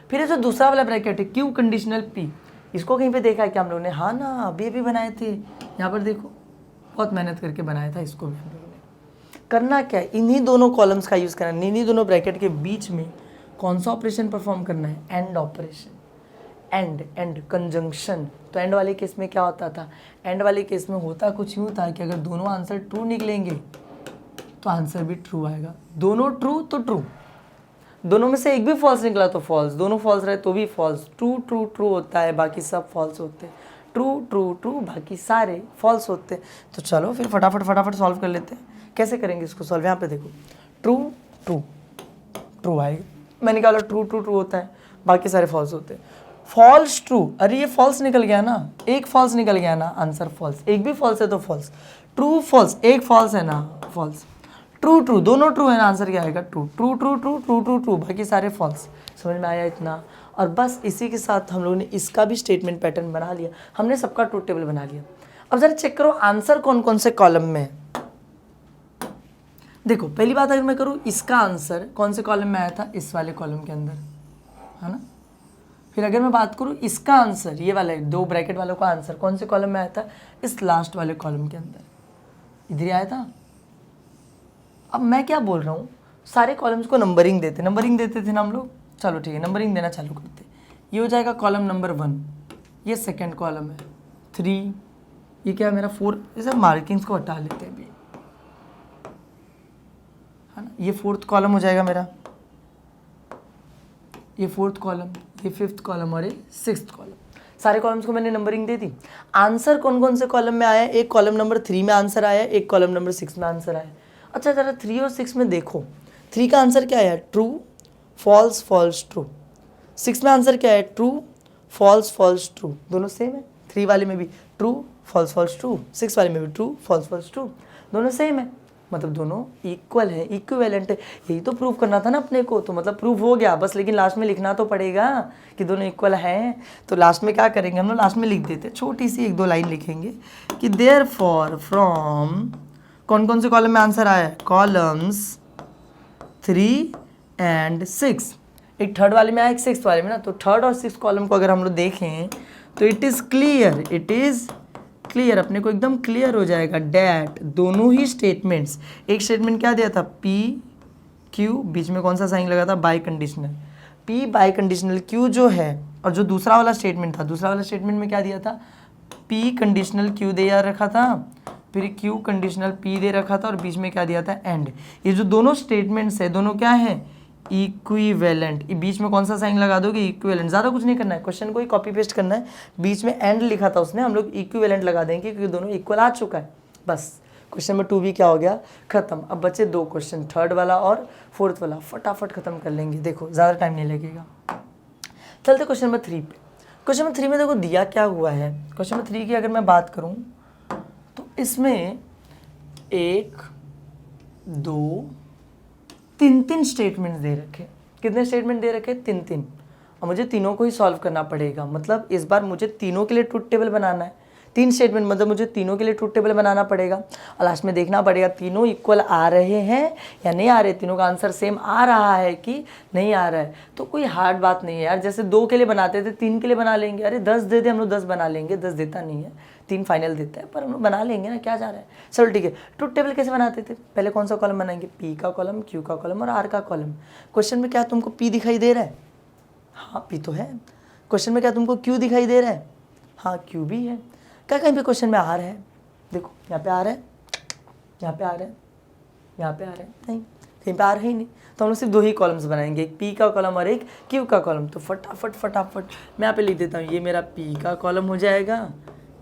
फिर ये जो दूसरा वाला ब्रैकेट है क्यू कंडीशनल पी, इसको कहीं पे देखा है क्या हम लोगों ने, हाँ ना अभी बनाए थे। यहाँ पर देखो बहुत मेहनत करके बनाया था इसको भी हम लोगों ने। करना क्या है, इन्हीं दोनों कॉलम्स का यूज़ करना है, इन्हीं दोनों ब्रैकेट के बीच में कौन सा ऑपरेशन परफॉर्म करना है, एंड ऑपरेशन। एंड कंजंक्शन, तो एंड वाले केस में क्या होता था, एंड वाले केस में होता कुछ यूँ था कि अगर दोनों आंसर ट्रू निकलेंगे तो आंसर भी ट्रू आएगा, दोनों ट्रू तो ट्रू, दोनों में से एक भी फॉल्स निकला तो फॉल्स, दोनों फॉल्स रहे तो भी फॉल्स। ट्रू ट्रू ट्रू होता है, बाकी सब फॉल्स होते हैं, ट्रू ट्रू ट्रू बाकी सारे फॉल्स होते हैं। तो चलो फिर फटाफट सॉल्व कर लेते हैं। कैसे करेंगे इसको सॉल्व, यहाँ पे देखो ट्रू ट्रू ट्रू आएगा, मैंने कहा ट्रू ट्रू ट्रू होता है, बाकी सारे फॉल्स होते हैं। फॉल्स ट्रू, अरे ये फॉल्स निकल गया ना, एक फॉल्स निकल गया ना, आंसर फॉल्स, एक भी फॉल्स है तो फॉल्स। ट्रू फॉल्स, एक फॉल्स है ना, फॉल्स। ट्रू ट्रू, दोनों ट्रू है ना, आंसर क्या आएगा, true true true true true true true, बाकी सारे फॉल्स। समझ में आया इतना। और बस इसी के साथ हम लोगों ने इसका भी स्टेटमेंट पैटर्न बना लिया, हमने सबका ट्रूथ टेबल बना लिया। अब जरा चेक करो आंसर कौन कौन से कॉलम में है। देखो पहली बात अगर मैं करूँ, इसका आंसर कौन से कॉलम में आया था, इस वाले कॉलम के अंदर, है ना। फिर अगर मैं बात करूँ इसका आंसर, ये वाला दो ब्रैकेट वालों का आंसर कौन से कॉलम में आया था, इस लास्ट वाले कॉलम के अंदर, इधर ही आया था। अब मैं क्या बोल रहा हूँ, सारे कॉलम्स को नंबरिंग देते थे ना हम लोग। चलो ठीक है, नंबरिंग देना चालू करते। ये हो जाएगा कॉलम नंबर 1, ये सेकंड कॉलम है, 3, ये क्या है मेरा 4, ये सब मार्किंग्स को हटा लेते हैं अभी, है ना। ये 4th कॉलम हो जाएगा मेरा, ये 4th कॉलम, ये 5th कॉलम और ये 6th कॉलम। सारे कॉलम्स को मैंने नंबरिंग दे दी। आंसर कौन कौन से कॉलम में आया, एक कॉलम नंबर 3 में आंसर आया, एक कॉलम नंबर 6 में आंसर आया। अच्छा ज़रा 3 और 6 में देखो, 3 का आंसर क्या है, ट्रू फॉल्स फॉल्स ट्रू। 6 में आंसर क्या है, ट्रू फॉल्स फॉल्स ट्रू, दोनों सेम है। 3 वाले में भी ट्रू फॉल्स फॉल्स ट्रू, 6 वाले में भी ट्रू फॉल्स फॉल्स ट्रू, दोनों सेम है। मतलब दोनों इक्वल है, इक्विवेलेंट है। यही तो प्रूव करना था ना अपने को, तो मतलब प्रूव हो गया बस, लेकिन लास्ट में लिखना तो पड़ेगा कि दोनों इक्वल हैं। तो लास्ट में क्या करेंगे हम लोग, लास्ट में लिख देते, छोटी सी 1-2 लाइन लिखेंगे कि देयरफॉर फ्रॉम कौन कौन से कॉलम में आंसर आया है, कॉलम्स 3 and 6। एक थर्ड वाले में आया, एक सिक्स वाले में ना, तो थर्ड और सिक्स कॉलम को अगर हम लोग देखें तो इट इज़ क्लियर, अपने को एकदम क्लियर हो जाएगा डैट दोनों ही स्टेटमेंट्स, एक स्टेटमेंट क्या दिया था पी क्यू, बीच में कौन सा साइन लगा था, by conditional, P by conditional Q जो है, और जो दूसरा वाला स्टेटमेंट था, दूसरा वाला स्टेटमेंट में क्या दिया था, पी कंडीशनल क्यू दे रखा था, फिर क्यू कंडीशनल पी दे रखा था, और बीच में क्या दिया था एंड। ये जो दोनों स्टेटमेंट्स है दोनों क्या है, इक्विवेलेंट। बीच में कौन सा साइन लगा दोगे, इक्विवेलेंट। ज़्यादा कुछ नहीं करना है, क्वेश्चन को ही कॉपी पेस्ट करना है, बीच में एंड लिखा था उसने, हम लोग इक्विवेलेंट लगा देंगे क्योंकि दोनों इक्वल आ चुका है। बस क्वेश्चन नंबर 2 भी क्या हो गया, खत्म। अब बचे 2 क्वेश्चन, थर्ड वाला और फोर्थ वाला, फटाफट खत्म कर लेंगे, देखो ज़्यादा टाइम नहीं लगेगा। चलते क्वेश्चन नंबर 3 पे। क्वेश्चन नंबर 3 में देखो दिया क्या हुआ है, क्वेश्चन नंबर 3 की अगर मैं बात करूँ तो इसमें 1 2 3 स्टेटमेंट्स दे रखे। कितने स्टेटमेंट दे रखे, 3। और मुझे तीनों को ही सॉल्व करना पड़ेगा, मतलब इस बार मुझे तीनों के लिए ट्रूथ टेबल बनाना है। 3 स्टेटमेंट मतलब मुझे तीनों के लिए ट्रूथ टेबल बनाना पड़ेगा, और लास्ट में देखना पड़ेगा तीनों इक्वल आ रहे हैं या नहीं आ रहे, तीनों का आंसर सेम आ रहा है कि नहीं आ रहा है। तो कोई हार्ड बात नहीं है यार, जैसे 2 के लिए बनाते थे 3 के लिए बना लेंगे, अरे 10 दे दे हम लोग 10 बना लेंगे, 10 देता नहीं है, 3 फाइनल देता है, पर हम लोग बना लेंगे ना, क्या जा रहा है। चलो ठीक है, ट्रूथ टेबल कैसे बनाते थे, पहले कौन सा कॉलम बनाएंगे, पी का कॉलम, क्यू का कॉलम और आर का कॉलम। क्वेश्चन में क्या तुमको पी दिखाई दे रहा है, हाँ पी तो है। क्वेश्चन में क्या तुमको क्यू दिखाई दे रहा है, हाँ क्यू भी है। क्या कहीं पे क्वेश्चन में आर है, देखो यहाँ पे आर है, यहाँ पे आर है, यहाँ पे आर है, नहीं कहीं पे आर है ही नहीं, तो हम लोग सिर्फ 2 ही कॉलम्स बनाएंगे, एक पी का कॉलम और एक क्यू का कॉलम। तो फटाफट मैं यहाँ पे लिख देता हूँ, ये मेरा पी का कॉलम हो जाएगा,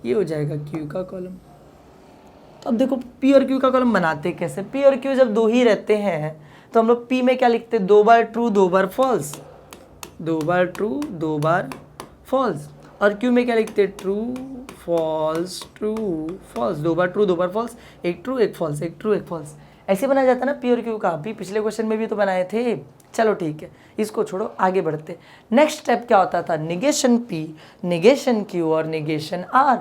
ये हो जाएगा क्यू का कॉलम। तो अब देखो पी और क्यू का कॉलम बनाते कैसे, पी और क्यू जब 2 ही रहते हैं तो हम लोग पी में क्या लिखते हैं, 2 बार ट्रू 2 बार फॉल्स, 2 बार ट्रू 2 बार फॉल्स, और क्यू में क्या लिखते हैं, ट्रू फॉल्स 2 बार ट्रू 2 बार फॉल्स, एक ट्रू एक फॉल्स, एक ट्रू एक फॉल्स। ऐसे बनाया जाता ना पी और क्यू का, अभी पिछले क्वेश्चन में भी तो बनाए थे। चलो ठीक है, इसको छोड़ो, आगे बढ़ते। नेक्स्ट स्टेप क्या होता था, निगेशन पी, निगेशन क्यू और निगेशन आर।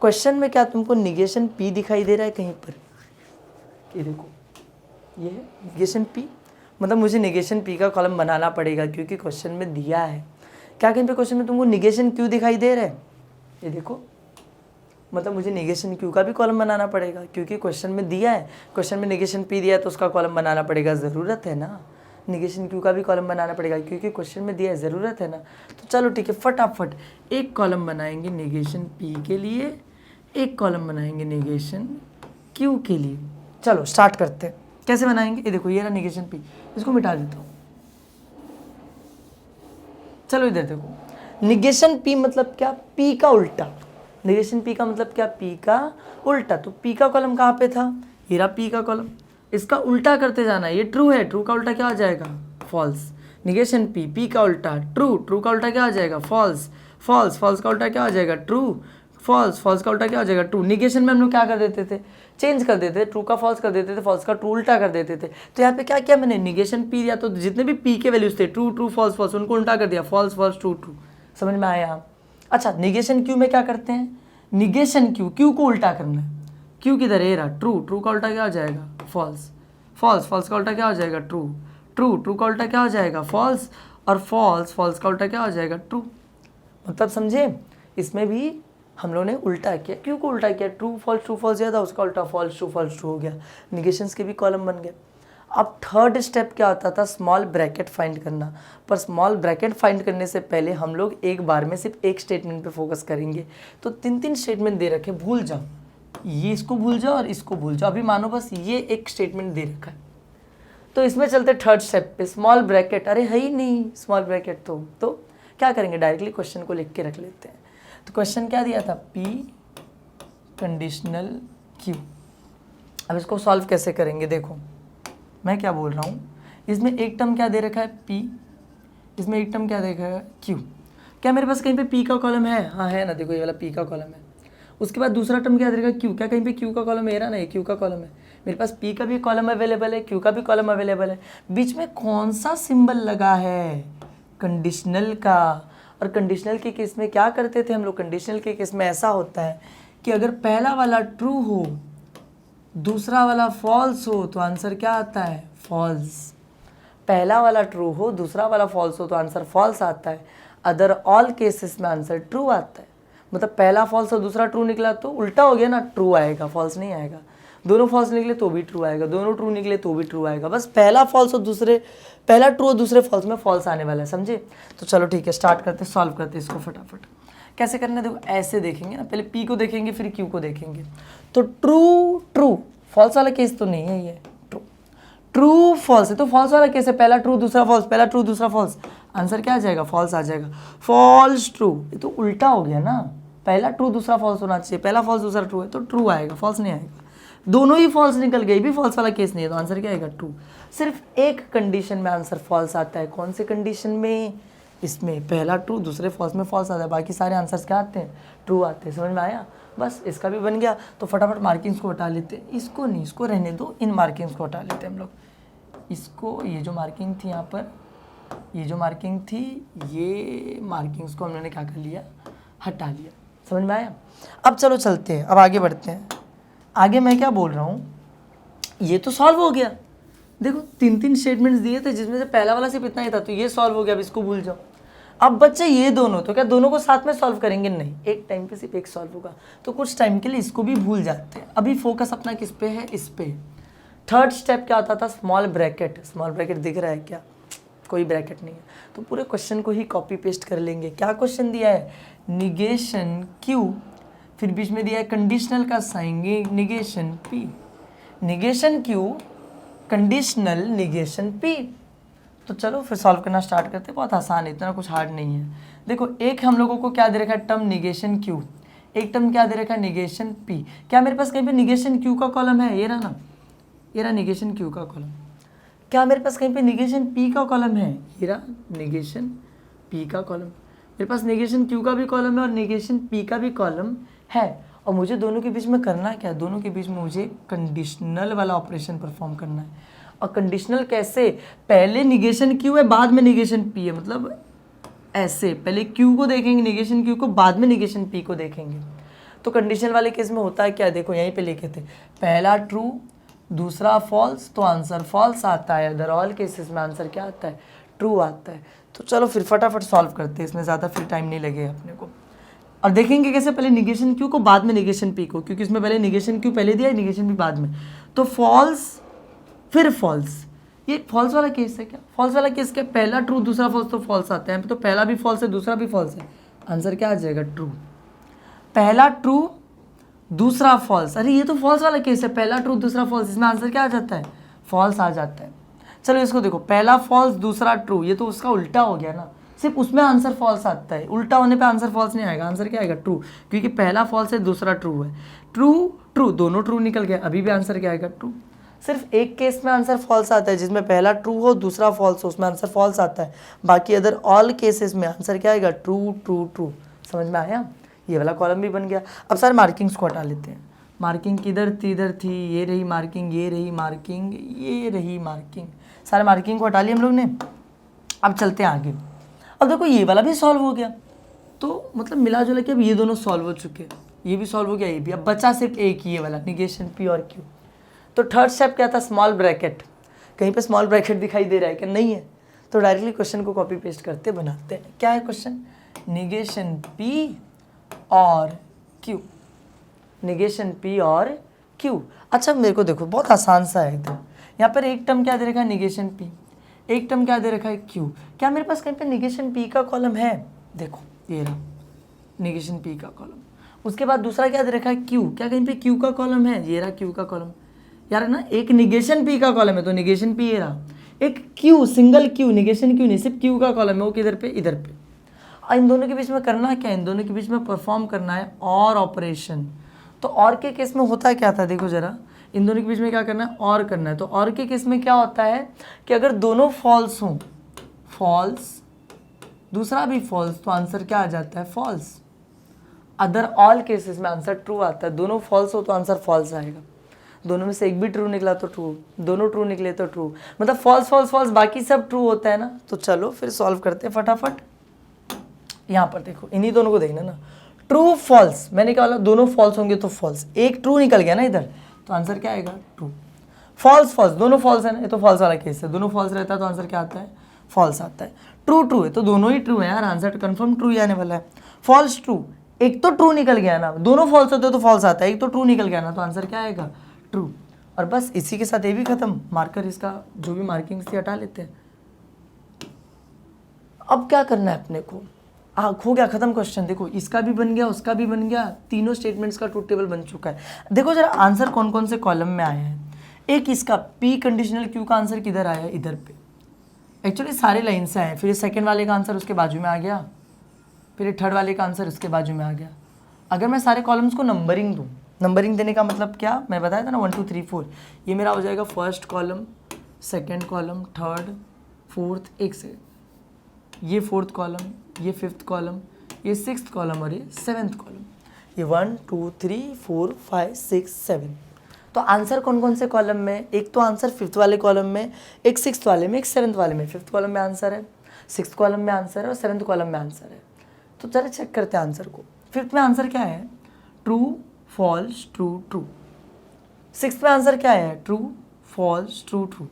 क्वेश्चन में क्या तुमको निगेशन पी दिखाई दे रहा है कहीं पर, ये देखो ये है निगेशन पी, मतलब मुझे निगेशन पी का कॉलम बनाना पड़ेगा क्योंकि क्वेश्चन में दिया है। क्या कहीं पे क्वेश्चन में तुमको निगेशन क्यू दिखाई दे रहा है, ये देखो, मतलब मुझे निगेशन क्यू का भी कॉलम बनाना पड़ेगा क्योंकि क्वेश्चन में दिया है, क्वेश्चन में निगेशन पी दिया है तो उसका कॉलम बनाना पड़ेगा, ज़रूरत है ना। निगेशन क्यू का भी कॉलम बनाना पड़ेगा क्योंकि क्वेश्चन में दिया है, ज़रूरत है ना। तो चलो ठीक है, फटाफट एक कॉलम बनाएंगे निगेशन पी के लिए, एक कॉलम बनाएंगे निगेशन क्यू के लिए। चलो स्टार्ट करते हैं, कैसे बनाएंगे, ये देखो ये रहा निगेशन पी, इसको मिटा देता हूँ। चलो इधर देखो, निगेशन पी मतलब क्या, पी का उल्टा, निगेशन पी का मतलब क्या, पी का उल्टा। तो पी का कॉलम कहाँ पे था, ये रहा पी का कॉलम, इसका उल्टा करते जाना है, ये ट्रू है, ट्रू का उल्टा क्या आ जाएगा, फॉल्स। निगेशन पी, पी का उल्टा ट्रू, ट्रू का उल्टा क्या आ जाएगा, फॉल्स, फॉल्स, फॉल्स का उल्टा क्या आ जाएगा, ट्रू, फॉल्स, फॉल्स का उल्टा क्या आ जाएगा, ट्रू। निगेशन में हम लोग क्या कर देते थे, चेंज कर देते थे, ट्रू का फॉल्स कर देते थे, फॉल्स का ट्रू उल्टा कर देते थे। तो यहाँ पे क्या किया मैंने, निगेशन पी दिया, तो जितने भी पी के वैल्यूज थे ट्रू ट्रू फॉल्स फॉल्स, उनको उल्टा कर दिया, फॉल्स फॉल्स ट्रू ट्रू। समझ में आया। अच्छा, निगेशन क्यू में क्या करते हैं, निगेशन क्यू, क्यू को उल्टा करना है, क्यू किधर है, रहा ट्रू, ट्रू का उल्टा क्या आ जाएगा, फॉल्स, फॉल्स, फॉल्स का उल्टा क्या आ जाएगा, ट्रू, ट्रू, ट्रू का उल्टा क्या आ जाएगा, फॉल्स, और फॉल्स, फॉल्स का उल्टा क्या आ जाएगा, ट्रू। मतलब समझे, इसमें भी हम लोगों ने उल्टा किया, क्यू को उल्टा किया, ट्रू फॉल्स दिया था, उसका उल्टा फॉल्स ट्रू हो गया, निगेशंस के भी कॉलम बन गए। अब थर्ड स्टेप क्या होता था, स्मॉल ब्रैकेट फाइंड करना। पर स्मॉल ब्रैकेट फाइंड करने से पहले हम लोग एक बार में सिर्फ एक स्टेटमेंट पे फोकस करेंगे। तो 3 स्टेटमेंट दे रखे, भूल जाओ, ये इसको भूल जाओ और इसको भूल जाओ, अभी मानो बस ये एक स्टेटमेंट दे रखा है। तो इसमें चलते थर्ड स्टेप पे, स्मॉल ब्रैकेट, अरे है ही नहीं स्मॉल ब्रैकेट, तो क्या करेंगे, डायरेक्टली क्वेश्चन को लिख के रख लेते हैं। तो क्वेश्चन क्या दिया था, पी कंडीशनल क्यू। अब इसको सॉल्व कैसे करेंगे, देखो मैं क्या बोल रहा हूँ, इसमें एक टर्म क्या दे रखा है, पी, इसमें एक टर्म क्या दे रखा है, क्यू। क्या मेरे पास कहीं पे पी का कॉलम है, हाँ है ना, देखो ये वाला पी का कॉलम है। उसके बाद दूसरा टर्म क्या दे रखा है, क्यू, क्या कहीं पे क्यू का कॉलम है ना, ये क्यू का कॉलम है। मेरे पास P का भी कॉलम अवेलेबल है, Q का भी कॉलम अवेलेबल है। बीच में कौन सा सिंबल लगा है? कंडीशनल का। और कंडीशनल के केस में क्या करते थे हम लोग? कंडीशनल के केस में ऐसा होता है कि अगर पहला वाला ट्रू हो, दूसरा वाला फॉल्स हो, तो आंसर क्या आता है? फॉल्स। पहला वाला ट्रू हो, दूसरा वाला फॉल्स हो, तो आंसर फॉल्स आता है। अदर ऑल केसेस में आंसर ट्रू आता है। मतलब पहला फॉल्स और दूसरा ट्रू निकला तो उल्टा हो गया ना, ट्रू आएगा, फॉल्स नहीं आएगा। दोनों फॉल्स निकले तो भी ट्रू आएगा, दोनों ट्रू निकले तो भी ट्रू आएगा। बस पहला फॉल्स और पहला ट्रू और दूसरे फॉल्स में फॉल्स आने वाला है, समझे? तो चलो ठीक है, स्टार्ट करते, सॉल्व करते इसको फटाफट। कैसे करना है देखो, ऐसे देखेंगे ना, पहले P को देखेंगे फिर Q को देखेंगे। तो ट्रू ट्रू, फॉल्स वाला केस तो नहीं है ये, ट्रू ट्रू फॉल्स है तो फॉल्स वाला केस है। पहला ट्रू दूसरा फॉल्स, पहला ट्रू दूसरा फॉल्स, आंसर क्या आ जाएगा? फॉल्स आ जाएगा। फॉल्स ट्रू, ये तो उल्टा हो गया ना, पहला ट्रू दूसरा फॉल्स होना चाहिए, पहला फॉल्स दूसरा ट्रू है तो ट्रू आएगा, फॉल्स नहीं आएगा। दोनों ही फॉल्स निकल गए, भी फॉल्स वाला केस नहीं है तो आंसर क्या आएगा? ट्रू। सिर्फ एक कंडीशन में आंसर फॉल्स आता है। कौन से कंडीशन में? इसमें पहला ट्रू दूसरे फॉल्स में फॉल्स आता है, बाकी सारे आंसर्स क्या आते हैं? ट्रू आते हैं। समझ में आया? बस इसका भी बन गया। तो फटाफट मार्किंग्स को हटा लेते हैं। इसको नहीं, इसको रहने दो, इन मार्किंग्स को हटा लेते हैं हम लोग। इसको, ये जो मार्किंग थी यहाँ पर, ये जो मार्किंग थी, ये मार्किंग्स को हम लोगों ने क्या कर लिया? हटा लिया। समझ में आया? अब चलो चलते हैं, अब आगे बढ़ते हैं। आगे मैं क्या बोल रहा हूँ, ये तो सॉल्व हो गया। देखो 3 स्टेटमेंट्स दिए थे जिसमें से पहला वाला सिर्फ इतना ही था, तो ये सॉल्व हो गया। अब इसको भूल जाओ। अब बच्चे ये दोनों, तो क्या दोनों को साथ में सॉल्व करेंगे? नहीं, एक टाइम पे सिर्फ एक सॉल्व होगा। तो कुछ टाइम के लिए इसको भी भूल जाते हैं। अभी फोकस अपना किस पे है? इस पे। थर्ड स्टेप क्या होता था? Small bracket. स्मॉल ब्रैकेट दिख रहा है क्या? कोई ब्रैकेट नहीं है, तो पूरे क्वेश्चन को ही कॉपी पेस्ट कर लेंगे। क्या क्वेश्चन दिया है? निगेशन Q, फिर बीच में दिया है कंडीशनल का sign, negation P, negation Q, conditional negation P। तो चलो फिर सॉल्व करना स्टार्ट करते हैं। बहुत आसान है, इतना कुछ हार्ड नहीं है। देखो एक हम लोगों को क्या दे रखा है? टर्म निगेशन Q, एक टर्म क्या दे रखा है? Negation P। क्या मेरे पास कहीं पे निगेशन Q का कॉलम है? ये रहा ना, ये रहा निगेशन Q का कॉलम। क्या मेरे पास कहीं पे निगेशन P का कॉलम है? ये रहा निगेशन P का कॉलम। मेरे पास निगेशन Q का भी कॉलम है और निगेशन P का भी कॉलम है। और मुझे दोनों के बीच में करना क्या है? दोनों के बीच में मुझे कंडीशनल वाला ऑपरेशन परफॉर्म करना है। और कंडीशनल कैसे? पहले निगेशन Q है, बाद में निगेशन P है। मतलब ऐसे, पहले Q को देखेंगे निगेशन Q को, बाद में निगेशन P को देखेंगे। तो कंडीशनल वाले केस में होता है क्या? देखो यहीं पे लिखे थे, पहला ट्रू दूसरा फॉल्स, तो आंसर फॉल्स आता है। अदर ऑल केसेस में आंसर क्या आता है? ट्रू आता है। तो चलो फिर फटाफट सॉल्व करते हैं, इसमें ज़्यादा फिर टाइम नहीं लगेगा अपने को। और देखेंगे कैसे, पहले निगेशन Q को, बाद में निगेशन P को, क्योंकि इसमें पहले निगेशन Q पहले दिया है, निगेशन P बाद में। तो फॉल्स फिर फॉल्स, ये फॉल्स वाला केस है क्या? फॉल्स वाला केस क्या? पहला ट्रू दूसरा फॉल्स, तो फॉल्स आता है। तो पहला भी फॉल्स है, दूसरा भी फॉल्स है, आंसर क्या आ जाएगा? ट्रू। पहला ट्रू दूसरा फॉल्स, अरे ये तो फॉल्स वाला केस है, पहला ट्रू दूसरा फॉल्स, इसमें आंसर क्या आ जाता है? फॉल्स आ जाता है। चलो इसको देखो, पहला फॉल्स दूसरा ट्रू, ये तो उसका उल्टा हो गया ना, सिर्फ उसमें आंसर फॉल्स आता है। उल्टा होने पे आंसर फॉल्स नहीं आएगा, आंसर क्या आएगा? ट्रू, क्योंकि पहला फॉल्स है दूसरा ट्रू है। ट्रू ट्रू, दोनों ट्रू निकल गया, अभी भी आंसर क्या आएगा? ट्रू। सिर्फ एक केस में आंसर फॉल्स आता है, जिसमें पहला ट्रू हो दूसरा फॉल्स हो, उसमें आंसर फॉल्स आता है। बाकी अदर ऑल केसेस में आंसर क्या आएगा? True true true. समझ में आया? ये वाला कॉलम भी बन गया। अब सारे मार्किंग्स को हटा लेते हैं। मार्किंग किधर थी? इधर थी। ये रही मार्किंग, ये रही मार्किंग, ये रही मार्किंग, सारे मार्किंग को हटा लिया हम लोग ने। अब चलते हैं आगे। अब देखो ये वाला भी सॉल्व हो गया, तो मतलब मिला जुला के अब ये दोनों सॉल्व हो चुके हैं, ये भी सॉल्व हो गया, ये भी। अब बचा सिर्फ एक ये वाला, निगेशन P और Q। तो थर्ड स्टेप क्या था? Small bracket. कहीं पे स्मॉल ब्रैकेट दिखाई दे रहा है क्या? नहीं है, तो डायरेक्टली क्वेश्चन को कॉपी पेस्ट करते बनाते हैं। क्या है क्वेश्चन? निगेशन P और Q, निगेशन P और Q। अच्छा मेरे को देखो, बहुत आसान सा है एकदम। यहाँ पर एक टर्म क्या दे रखा है? निगेशन P, एक टर्म क्या दे रखा है? Q। क्या मेरे पास कहीं पे निगेशन P का कॉलम है? देखो ये रहा निगेशन P का कॉलम। उसके बाद दूसरा क्या दे रखा है? Q। क्या कहीं पे Q का कॉलम है? ये रहा Q का कॉलम। यार ना, एक निगेशन P का कॉलम है तो निगेशन P ये रहा, एक Q single Q, negation Q नहीं, सिर्फ Q का कॉलम है, वो किधर पे? इधर पे। और इन दोनों के बीच में करना क्या है? इन दोनों के बीच में परफॉर्म करना है और ऑपरेशन। तो और के केस में होता क्या था? देखो जरा, इन दोनों के बीच में क्या करना है? और करना है। तो और के केस में क्या होता है कि अगर दोनों फॉल्स हों, फॉल्स दूसरा भी फॉल्स, तो आंसर क्या आ जाता है? फॉल्स। अदर ऑल केसेस में आंसर ट्रू आता है। दोनों फॉल्स हो तो आंसर फॉल्स आएगा। दोनों में से एक भी ट्रू निकला तो ट्रू, दोनों ट्रू निकले तो ट्रू, मतलब फॉल्स फॉल्स फॉल्स, बाकी सब ट्रू होता है ना। तो चलो फिर सॉल्व करते हैं फटाफट। यहाँ पर देखो, इन्हीं दोनों को देखना ना, ट्रू फॉल्स, मैंने क्या बोला, दोनों फॉल्स होंगे तो फॉल्स, एक ट्रू निकल गया ना इधर, तो आंसर क्या आएगा, ट्रू। फॉल्स फॉल्स, दोनों फॉल्स है ना, ये तो फॉल्स वाला केस है, दोनों फॉल्स रहता है तो आंसर क्या आता है, फॉल्स आता है। ट्रू ट्रू है तो दोनों ही ट्रू है यार, आंसर कंफर्म ट्रू ही आने वाला है। फॉल्स ट्रू, एक तो ट्रू निकल गया ना, दोनों फॉल्स होते तो फॉल्स आता है, एक तो ट्रू निकल गया ना, तो आंसर क्या आएगा, ट्रू। और बस इसी के साथ ये भी खत्म, मार्कर इसका जो भी मार्किंग थी हटा लेते हैं। अब क्या करना है अपने को, हो गया खत्म क्वेश्चन। देखो इसका भी बन गया, उसका भी बन गया, तीनों स्टेटमेंट्स का ट्रूथ टेबल बन चुका है। देखो जरा आंसर कौन कौन से कॉलम में आया है। एक इसका पी कंडीशनल क्यू का आंसर किधर आया है, इधर पे, एक्चुअली सारे लाइन से आए। फिर सेकंड वाले का आंसर उसके बाजू में आ गया, फिर थर्ड वाले का आंसर उसके बाजू में आ गया। अगर मैं सारे कॉलम्स को नंबरिंग दूँ, नंबरिंग देने का मतलब क्या, मैं बताया था ना 1 2 3 4, ये मेरा हो जाएगा first column, second column, third, fourth, एक से ये फोर्थ कॉलम, ये फिफ्थ कॉलम, ये सिक्स्थ कॉलम और ये सेवेंथ कॉलम, ये 1 2 3 4 5 6 7। तो आंसर कौन कौन से कॉलम में, एक तो आंसर फिफ्थ वाले कॉलम में, एक सिक्स्थ वाले में, एक सेवन्थ वाले में। फिफ्थ कॉलम में आंसर है, सिक्स्थ कॉलम में आंसर है और सेवन्थ कॉलम में आंसर है। तो चलो चेक करते हैं आंसर को। फिफ्थ में आंसर क्या है, true false true true. Sixth में आंसर क्या है, true false true true.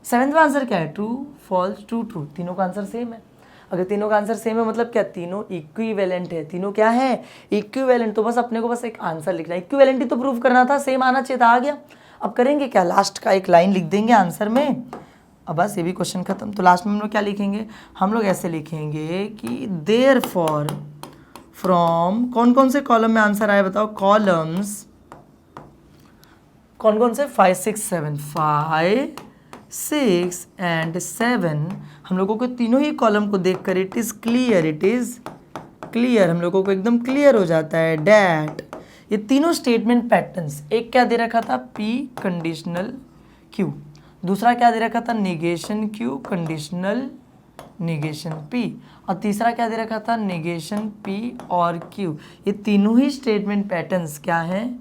Seventh में आंसर क्या है, ट्रू फॉल्स ट्रू ट्रू। तीनों का आंसर सेम है। अगर तीनों का आंसर सेम है मतलब क्या, तीनों इक्विवेलेंट है, तीनों क्या है, इक्विवेलेंट। तो बस अपने को बस एक आंसर लिखना है, इक्विवेलेंटी तो प्रूव करना था, सेम आना चाहिए था, आ गया। अब करेंगे क्या, लास्ट का एक लाइन लिख देंगे आंसर में, अब बस ये भी क्वेश्चन खत्म। तो लास्ट में हम लोग क्या लिखेंगे, हम लोग ऐसे लिखेंगे कि देयरफॉर फ्रॉम, कौन कौन से कॉलम में आंसर आया बताओ, कॉलम्स कौन कौन से, 5 6 7, 5 6 एंड 7, हम लोगों को तीनों ही कॉलम को देखकर इट इज़ क्लियर, हम लोगों को एकदम क्लियर हो जाता है डैट ये तीनों स्टेटमेंट पैटर्न्स, एक क्या दे रखा था, पी कंडीशनल क्यू, दूसरा क्या दे रखा था, negation Q conditional negation P, और तीसरा क्या दे रखा था, नेगेशन पी और क्यू। ये तीनों ही स्टेटमेंट पैटर्न्स क्या हैं,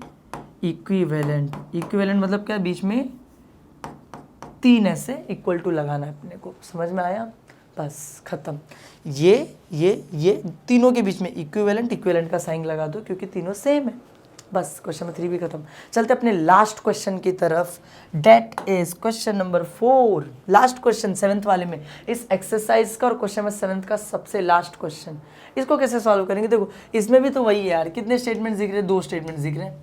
इक्विवेलेंट। इक्विवेलेंट मतलब क्या, बीच में तीन ऐसे इक्वल टू लगाना है अपने को, समझ में आया, बस खत्म। ये तीनों के बीच में इक्विवेलेंट का साइन लगा दो क्योंकि तीनों सेम है, बस क्वेश्चन नंबर 3 भी खत्म। चलते अपने लास्ट क्वेश्चन की तरफ, that is question number 4, last question 7th वाले में, इस एक्सरसाइज का और क्वेश्चन नंबर 7th का सबसे लास्ट क्वेश्चन। इसको कैसे सॉल्व करेंगे, देखो इसमें भी तो वही है यार, कितने स्टेटमेंट दिख रहे हैं, 2 स्टेटमेंट दिख रहे हैं।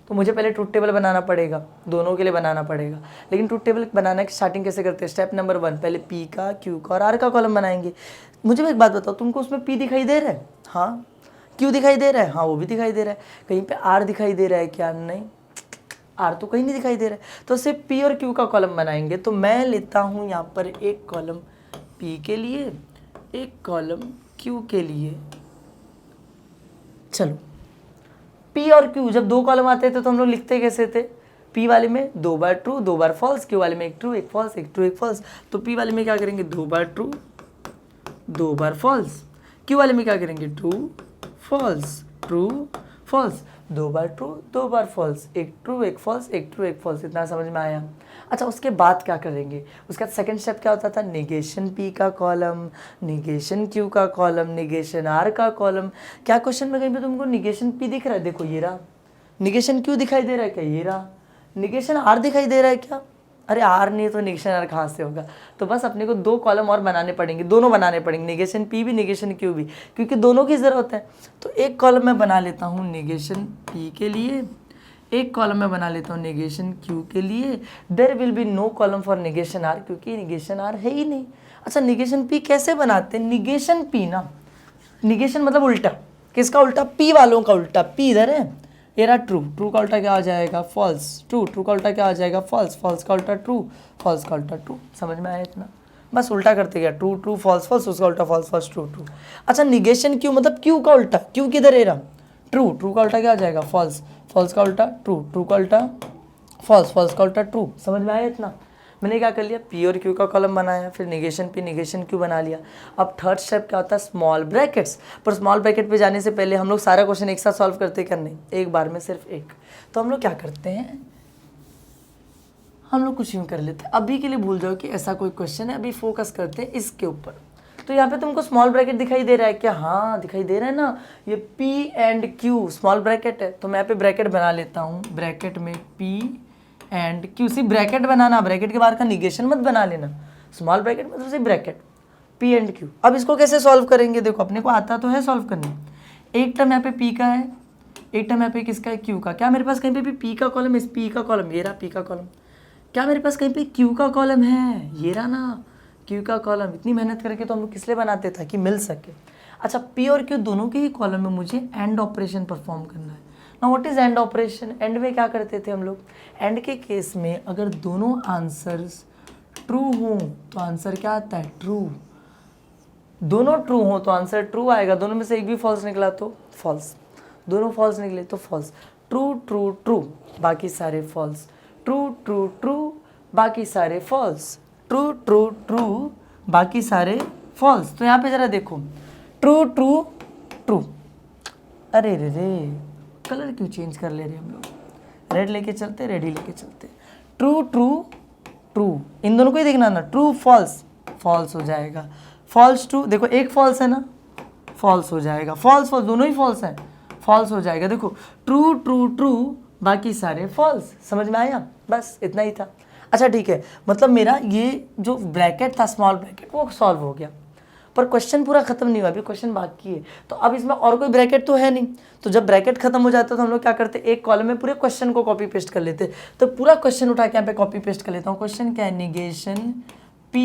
तो मुझे पहले ट्रूथ टेबल बनाना पड़ेगा, दोनों के लिए बनाना पड़ेगा। लेकिन ट्रूथ टेबल बनाना की स्टार्टिंग कैसे करते हैं, स्टेप नंबर 1, पहले पी का, क्यू का और आर का कॉलम बनाएंगे। मुझे एक बात बताओ, तुमको उसमें पी दिखाई दे रहा है, हाँ, क्यू दिखाई दे रहा है, हाँ वो भी दिखाई दे रहा है, कहीं पे आर दिखाई दे रहा है क्या, नहीं, आर तो कहीं नहीं दिखाई दे रहा है। तो सिर्फ पी और क्यू का कॉलम बनाएंगे। तो मैं लेता हूँ यहाँ पर एक कॉलम पी के लिए, एक कॉलम क्यू के लिए। चलो पी और क्यू जब 2 कॉलम आते थे तो हम लोग लिखते कैसे थे, पी वाले में 2 बार ट्रू 2 बार फॉल्स, क्यू वाले में 1 ट्रू 1 फॉल्स 1 ट्रू 1 फॉल्स। तो पी वाले में क्या करेंगे, 2 बार ट्रू 2 बार फॉल्स, क्यू वाले में क्या करेंगे, ट्रू फॉल्स 2 बार ट्रू 2 बार false, 1 true 1 false 1 true 1 false. इतना समझ में आया। अच्छा उसके बाद क्या करेंगे, उसके बाद सेकंड स्टेप क्या होता था, नेगेशन पी का कॉलम, नेगेशन क्यू का कॉलम, नेगेशन आर का कॉलम। क्या क्वेश्चन में कहीं पे तुमको नेगेशन पी दिख रहा है, देखो ये रहा, नेगेशन क्यू दिखाई दे रहा है क्या, ये रहा, नेगेशन आर दिखाई दे रहा है क्या, अरे आर नहीं तो नेगेशन आर कहाँ से होगा। तो बस अपने को 2 कॉलम और बनाने पड़ेंगे, दोनों बनाने पड़ेंगे, नेगेशन पी भी नेगेशन क्यू भी, क्योंकि दोनों की ज़रूरत है। तो एक कॉलम मैं बना लेता हूँ नेगेशन पी के लिए, एक कॉलम में बना लेता हूँ नेगेशन क्यू के लिए। There will be no column for negation R, क्योंकि नेगेशन आर है ही नहीं। अच्छा नेगेशन पी कैसे बनाते हैं, निगेशन पी ना, निगेशन मतलब उल्टा, किसका उल्टा, पी वालों का उल्टा। पी इधर है, ये रहा ट्रू, ट्रू का उल्टा क्या आ जाएगा, फॉल्स, ट्रू का उल्टा क्या आ जाएगा, फॉल्स, फॉल्स का उल्टा ट्रू, फॉल्स का उल्टा ट्रू। समझ में आया इतना, बस उल्टा करते गया, ट्रू ट्रू फॉल्स फॉल्स, उसका उल्टा फॉल्स फॉल्स ट्रू ट्रू। अच्छा निगेशन क्यू मतलब क्यू का उल्टा, क्यू किधर है रहा, ट्रू का उल्टा क्या आ जाएगा, फॉल्स, फॉल्स का उल्टा ट्रू का उल्टा फॉल्स, फॉल्स का उल्टा ट्रू। समझ में आया इतना। मैंने क्या कर लिया, पी और क्यू का कॉलम बनाया, फिर निगेशन पी निगेशन क्यू बना लिया। अब थर्ड स्टेप क्या होता है, स्मॉल ब्रैकेट्स। पर स्मॉल ब्रैकेट पे जाने से पहले हम लोग सारा क्वेश्चन एक साथ सॉल्व करते क्या, नहीं, एक बार में सिर्फ एक। तो हम लोग क्या करते हैं, हम लोग कुछ यूँ कर लेते हैं। अभी के लिए भूल जाओ कि ऐसा कोई क्वेश्चन है, अभी फोकस करते हैं इसके ऊपर। तो यहाँ पे तुमको स्मॉल ब्रैकेट दिखाई दे रहा है क्या? हाँ दिखाई दे रहा है ना, ये P and Q small bracket है, तो मैं यहाँ पे ब्रैकेट बना लेता हूँ। ब्रैकेट में P एंड Q, सिर्फ ब्रैकेट बनाना, ब्रैकेट के बाहर का निगेशन मत बना लेना। स्मॉल ब्रैकेट मतलब सिर्फ ब्रैकेट P एंड Q। अब इसको कैसे सॉल्व करेंगे? देखो अपने को आता तो है सॉल्व करने। एक टर्म यहाँ पे P का है, एक टर्म यहाँ पे किसका है? Q का। क्या मेरे पास कहीं पे भी P का कॉलम है? इस P का कॉलम, ये रहा P का कॉलम। क्या मेरे पास कहीं पे Q का कॉलम है? ये रहा ना Q का कॉलम। इतनी मेहनत करके तो हम लोग किस लिए बनाते था कि मिल सके। अच्छा, P और Q दोनों के ही कॉलम में मुझे एंड ऑपरेशन परफॉर्म करना है ना। What is and operation? And में क्या करते थे हम लोग? एंड के केस में अगर दोनों आंसर्स ट्रू हों तो आंसर क्या आता है? ट्रू। दोनों ट्रू हो तो आंसर ट्रू आएगा, दोनों में से एक भी फॉल्स निकला तो फॉल्स, दोनों फॉल्स निकले तो फॉल्स। ट्रू ट्रू ट्रू, बाकी सारे फॉल्स। ट्रू ट्रू ट्रू, बाकी सारे फॉल्स। ट्रू ट्रू ट्रू, बाकी सारे फॉल्स। तो यहाँ पे जरा देखो, ट्रू ट्रू ट्रू। अरे रे रे, कलर क्यों चेंज कर ले रहे हम लोग? रेड लेके चलते, रेड ही लेके चलते। ट्रू ट्रू ट्रू, इन दोनों को ही देखना ना। ट्रू फॉल्स, फॉल्स हो जाएगा। फॉल्स ट्रू, देखो एक फॉल्स है ना, फॉल्स हो जाएगा। फॉल्स फॉल्स, दोनों ही फॉल्स हैं, फॉल्स हो जाएगा। देखो ट्रू ट्रू ट्रू, बाकी सारे फॉल्स। समझ में आया? बस इतना ही था। अच्छा ठीक है, मतलब मेरा ये जो ब्रैकेट था स्मॉल ब्रैकेट वो सॉल्व हो गया, पर क्वेश्चन पूरा खत्म नहीं हुआ, अभी क्वेश्चन बाकी है। तो अब इसमें और कोई ब्रैकेट तो है नहीं, तो जब ब्रैकेट खत्म हो जाता है तो हम लोग क्या करते, एक कॉलम में पूरे क्वेश्चन को कॉपी पेस्ट कर लेते। तो पूरा क्वेश्चन उठा के यहाँ पे कॉपी पेस्ट कर लेता हूँ। क्वेश्चन क्या है? Negation P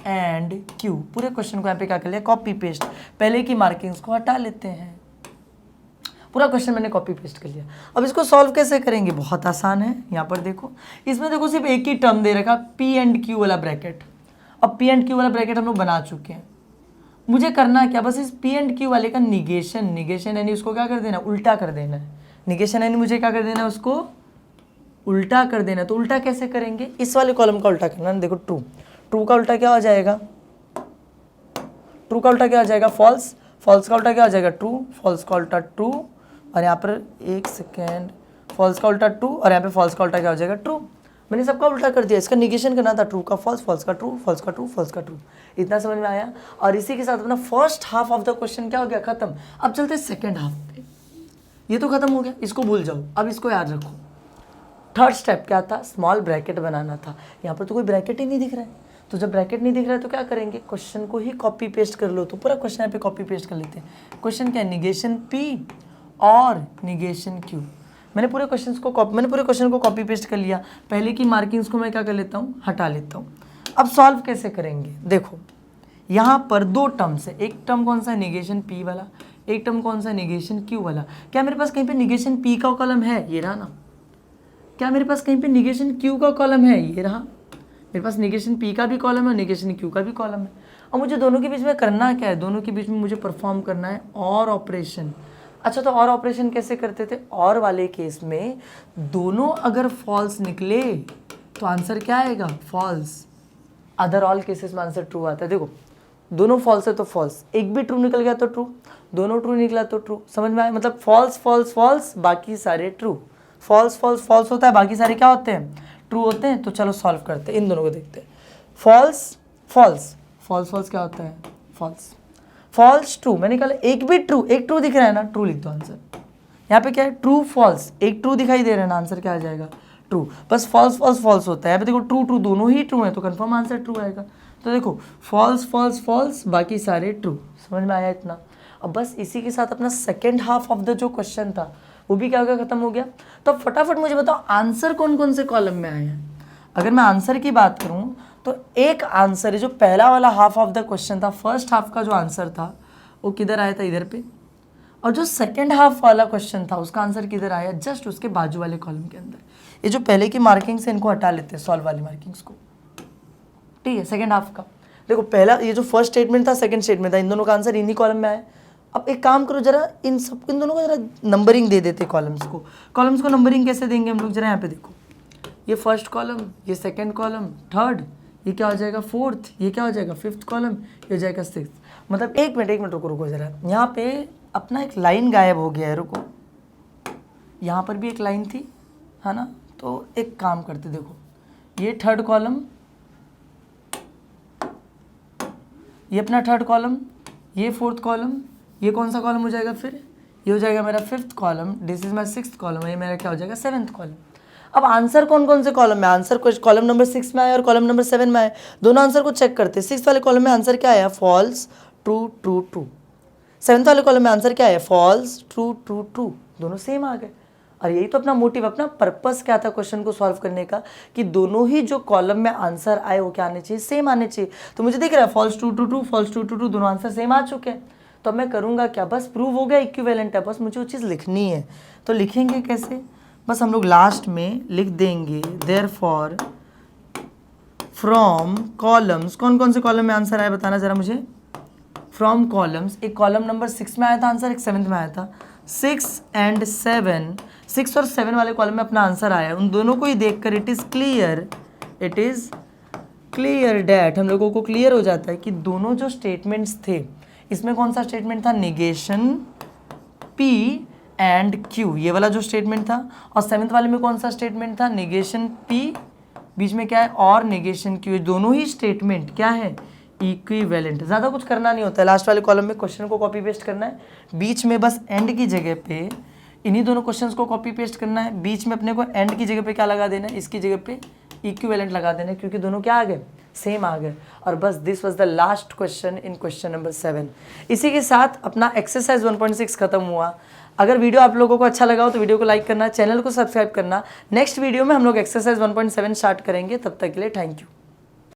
and Q। पूरे क्वेश्चन को यहाँ पे क्या कर लिया? Copy paste. पहले की मार्किंग्स को हटा लेते हैं। पूरा क्वेश्चन मैंने कॉपी पेस्ट कर लिया। अब इसको सॉल्व कैसे करेंगे? बहुत आसान है। यहाँ पर देखो, इसमें देखो सिर्फ एक ही टर्म दे रखा, P एंड Q वाला ब्रैकेट। अब P एंड Q वाला ब्रैकेट हम लोग बना चुके हैं। मुझे करना क्या? बस इस P एंड Q वाले का निगेशन, निगेशन यानी उसको क्या कर देना? उल्टा कर देना है। निगेशन यानी मुझे क्या कर देना है? उसको उल्टा कर देना। तो उल्टा कैसे करेंगे? इस वाले कॉलम का उल्टा करना। देखो ट्रू, ट्रू का उल्टा क्या हो जाएगा? ट्रू का उल्टा क्या हो जाएगा? फॉल्स। फॉल्स का उल्टा क्या हो जाएगा? ट्रू। फॉल्स का उल्टा ट्रू, और यहाँ पर एक सेकेंड, फॉल्स का उल्टा ट्रू, और यहाँ पे फॉल्स का उल्टा क्या हो जाएगा? ट्रू। मैंने सबका उल्टा कर दिया। इसका निगेशन करना था, ट्रू का फॉल्स, फॉल्स का ट्रू, फॉल्स का ट्रू, फॉल्स का ट्रू। इतना समझ में आया? और इसी के साथ अपना first half of the question क्या हो गया? खत्म। अब चलते हैं सेकेंड हाफ पे। ये तो खत्म हो गया, इसको भूल जाओ, अब इसको याद रखो। थर्ड स्टेप क्या था? स्मॉल ब्रैकेट बनाना था। यहाँ पर तो कोई ब्रैकेट ही नहीं दिख रहा है, तो जब ब्रैकेट नहीं दिख रहा है तो क्या करेंगे? क्वेश्चन को ही कॉपी पेस्ट कर लो। तो पूरा क्वेश्चन यहाँ पे कॉपी पेस्ट कर लेते हैं। क्वेश्चन क्या है? निगेशन P और निगेशन Q। मैंने पूरे क्वेश्चन को कॉपी पेस्ट कर लिया। पहले की मार्किंग्स को मैं क्या कर लेता हूँ? हटा लेता हूँ। अब सॉल्व कैसे करेंगे? देखो यहाँ पर दो टर्म्स है। एक टर्म कौन सा है? निगेशन P वाला। एक टर्म कौन सा है? निगेशन Q वाला। क्या मेरे पास कहीं पे निगेशन P का कॉलम है? ये रहा ना। क्या मेरे पास कहीं पे निगेशन Q का कॉलम है? ये रहा। मेरे पास निगेशन P का भी कॉलम है, निगेशन Q का भी कॉलम है। और मुझे दोनों के बीच में करना क्या है? दोनों के बीच में मुझे परफॉर्म करना है और ऑपरेशन। अच्छा, तो और ऑपरेशन कैसे करते थे? और वाले केस में दोनों अगर फॉल्स निकले तो आंसर क्या आएगा? फॉल्स। अदर ऑल केसेस में आंसर ट्रू आता है। देखो दोनों फॉल्स है तो फॉल्स, एक भी ट्रू निकल गया तो ट्रू, दोनों ट्रू निकला तो ट्रू। समझ में आया? मतलब फॉल्स फॉल्स फॉल्स, बाकी सारे ट्रू। फॉल्स फॉल्स फॉल्स होता है, बाकी सारे क्या होते हैं? ट्रू होते हैं। तो चलो सॉल्व करते हैं, इन दोनों को देखते हैं। फॉल्स फॉल्स फॉल्स फॉल्स क्या होता है? फॉल्स। फॉल्स ट्रू, मैंने कहा एक भी ट्रू, एक ट्रू दिख रहा है ना, ट्रू लिख दो आंसर। यहाँ पे क्या है? ट्रू फॉल्स, एक ट्रू दिखाई दे रहा है ना, आंसर क्या आ जाएगा? ट्रू। बस फॉल्स फॉल्स फॉल्स होता है। यहाँ पे देखो ट्रू ट्रू दोनों ही ट्रू है, तो कंफर्म आंसर ट्रू आएगा। तो देखो फॉल्स फॉल्स फॉल्स, बाकी सारे ट्रू। समझ में आया इतना? अब बस इसी के साथ अपना सेकेंड हाफ ऑफ द जो क्वेश्चन था वो भी क्या हो गया? खत्म हो गया। तो फटाफट मुझे बताओ आंसर कौन कौन से कॉलम में आए हैं। अगर मैं आंसर की बात करूं तो एक आंसर है जो पहला वाला हाफ ऑफ द क्वेश्चन था, फर्स्ट हाफ का जो आंसर था वो किधर आया था? इधर पे। और जो सेकेंड हाफ वाला क्वेश्चन था उसका आंसर किधर आया? जस्ट उसके बाजू वाले कॉलम के अंदर। ये जो पहले की मार्किंग्स है इनको हटा लेते हैं, सॉल्व वाली मार्किंग्स को। ठीक है, सेकेंड हाफ का देखो, पहला ये जो फर्स्ट स्टेटमेंट था, सेकंड स्टेटमेंट था, इन दोनों का आंसर इन्हीं कॉलम में आया। अब एक काम करो, जरा इन दोनों को जरा नंबरिंग दे देते कॉलम्स को नंबरिंग कैसे देंगे हम लोग? जरा यहाँ पे देखो, ये फर्स्ट कॉलम, ये सेकंड कॉलम, थर्ड, ये क्या हो जाएगा? फोर्थ, ये क्या हो जाएगा? फिफ्थ कॉलम, ये हो जाएगा सिक्स्थ। मतलब एक मिनट रुको जरा, यहाँ पे अपना एक लाइन गायब हो गया है। रुको, यहाँ पर भी एक लाइन थी, है ना? तो एक काम करते, देखो ये थर्ड कॉलम, ये अपना थर्ड कॉलम, ये फोर्थ कॉलम, ये कौन सा कॉलम हो जाएगा फिर, ये हो जाएगा मेरा fifth column, this is my sixth column, ये मेरा क्या हो जाएगा सेवन्थ कॉलम। अब आंसर कौन कौन से कॉलम में, आंसर कॉलम नंबर 6 में आया और कॉलम नंबर 7 में आया, दोनों आंसर को चेक करते हैं। 6 वाले कॉलम में आंसर क्या आया, फॉल्स ट्रू ट्रू ट्रू। 7 वाले कॉलम में आंसर क्या है, फॉल्स ट्रू ट्रू ट्रू, दोनों सेम आ गए। और यही तो अपना मोटिव, अपना पर्पस क्या था क्वेश्चन को सॉल्व करने का, कि दोनों ही जो कॉलम में आंसर आए वो क्या आने चाहिए, सेम आने चाहिए। तो मुझे दिख रहा है false true true true, false true true true, दोनों आंसर सेम आ चुके हैं। तो अब मैं करूँगा क्या, बस प्रूव हो गया इक्विवेलेंट है, बस मुझे वो चीज़ लिखनी है। तो लिखेंगे कैसे, बस हम लोग लास्ट में लिख देंगे देयरफॉर फ्रॉम कॉलम्स, कौन कौन से कॉलम में आंसर आया बताना जरा मुझे। फ्रॉम कॉलम्स, एक कॉलम नंबर 6 में आया था आंसर, एक 7th में आया था। 6 and 7, 6 और 7 वाले कॉलम में अपना आंसर आया, उन दोनों को ही देखकर इट इज़ क्लियर डैट, हम लोगों को क्लियर हो जाता है कि दोनों जो स्टेटमेंट्स थे, इसमें कौन सा स्टेटमेंट था, नेगेशन P एंड Q, ये वाला जो स्टेटमेंट था, और 7th वाले में कौन सा स्टेटमेंट था, नेगेशन P, बीच में क्या है और नेगेशन Q, दोनों ही स्टेटमेंट क्या है, इक्विवेलेंट। ज़्यादा कुछ करना नहीं होता है, लास्ट वाले कॉलम में क्वेश्चन को कॉपी पेस्ट करना है, बीच में बस एंड की जगह पे इन्हीं दोनों क्वेश्चंस को कॉपी पेस्ट करना है, बीच में अपने को एंड की जगह पे क्या लगा देना है, इसकी जगह पे इक्विवेलेंट लगा देना है, क्योंकि दोनों क्या आ गए, सेम आ गए। और बस this was the last question in question number 7। इसी के साथ अपना एक्सरसाइज 1.6 खत्म हुआ। अगर वीडियो आप लोगों को अच्छा लगा हो तो वीडियो को लाइक करना, चैनल को सब्सक्राइब करना। नेक्स्ट वीडियो में हम लोग एक्सरसाइज 1.7 स्टार्ट करेंगे, तब तक के लिए थैंक यू।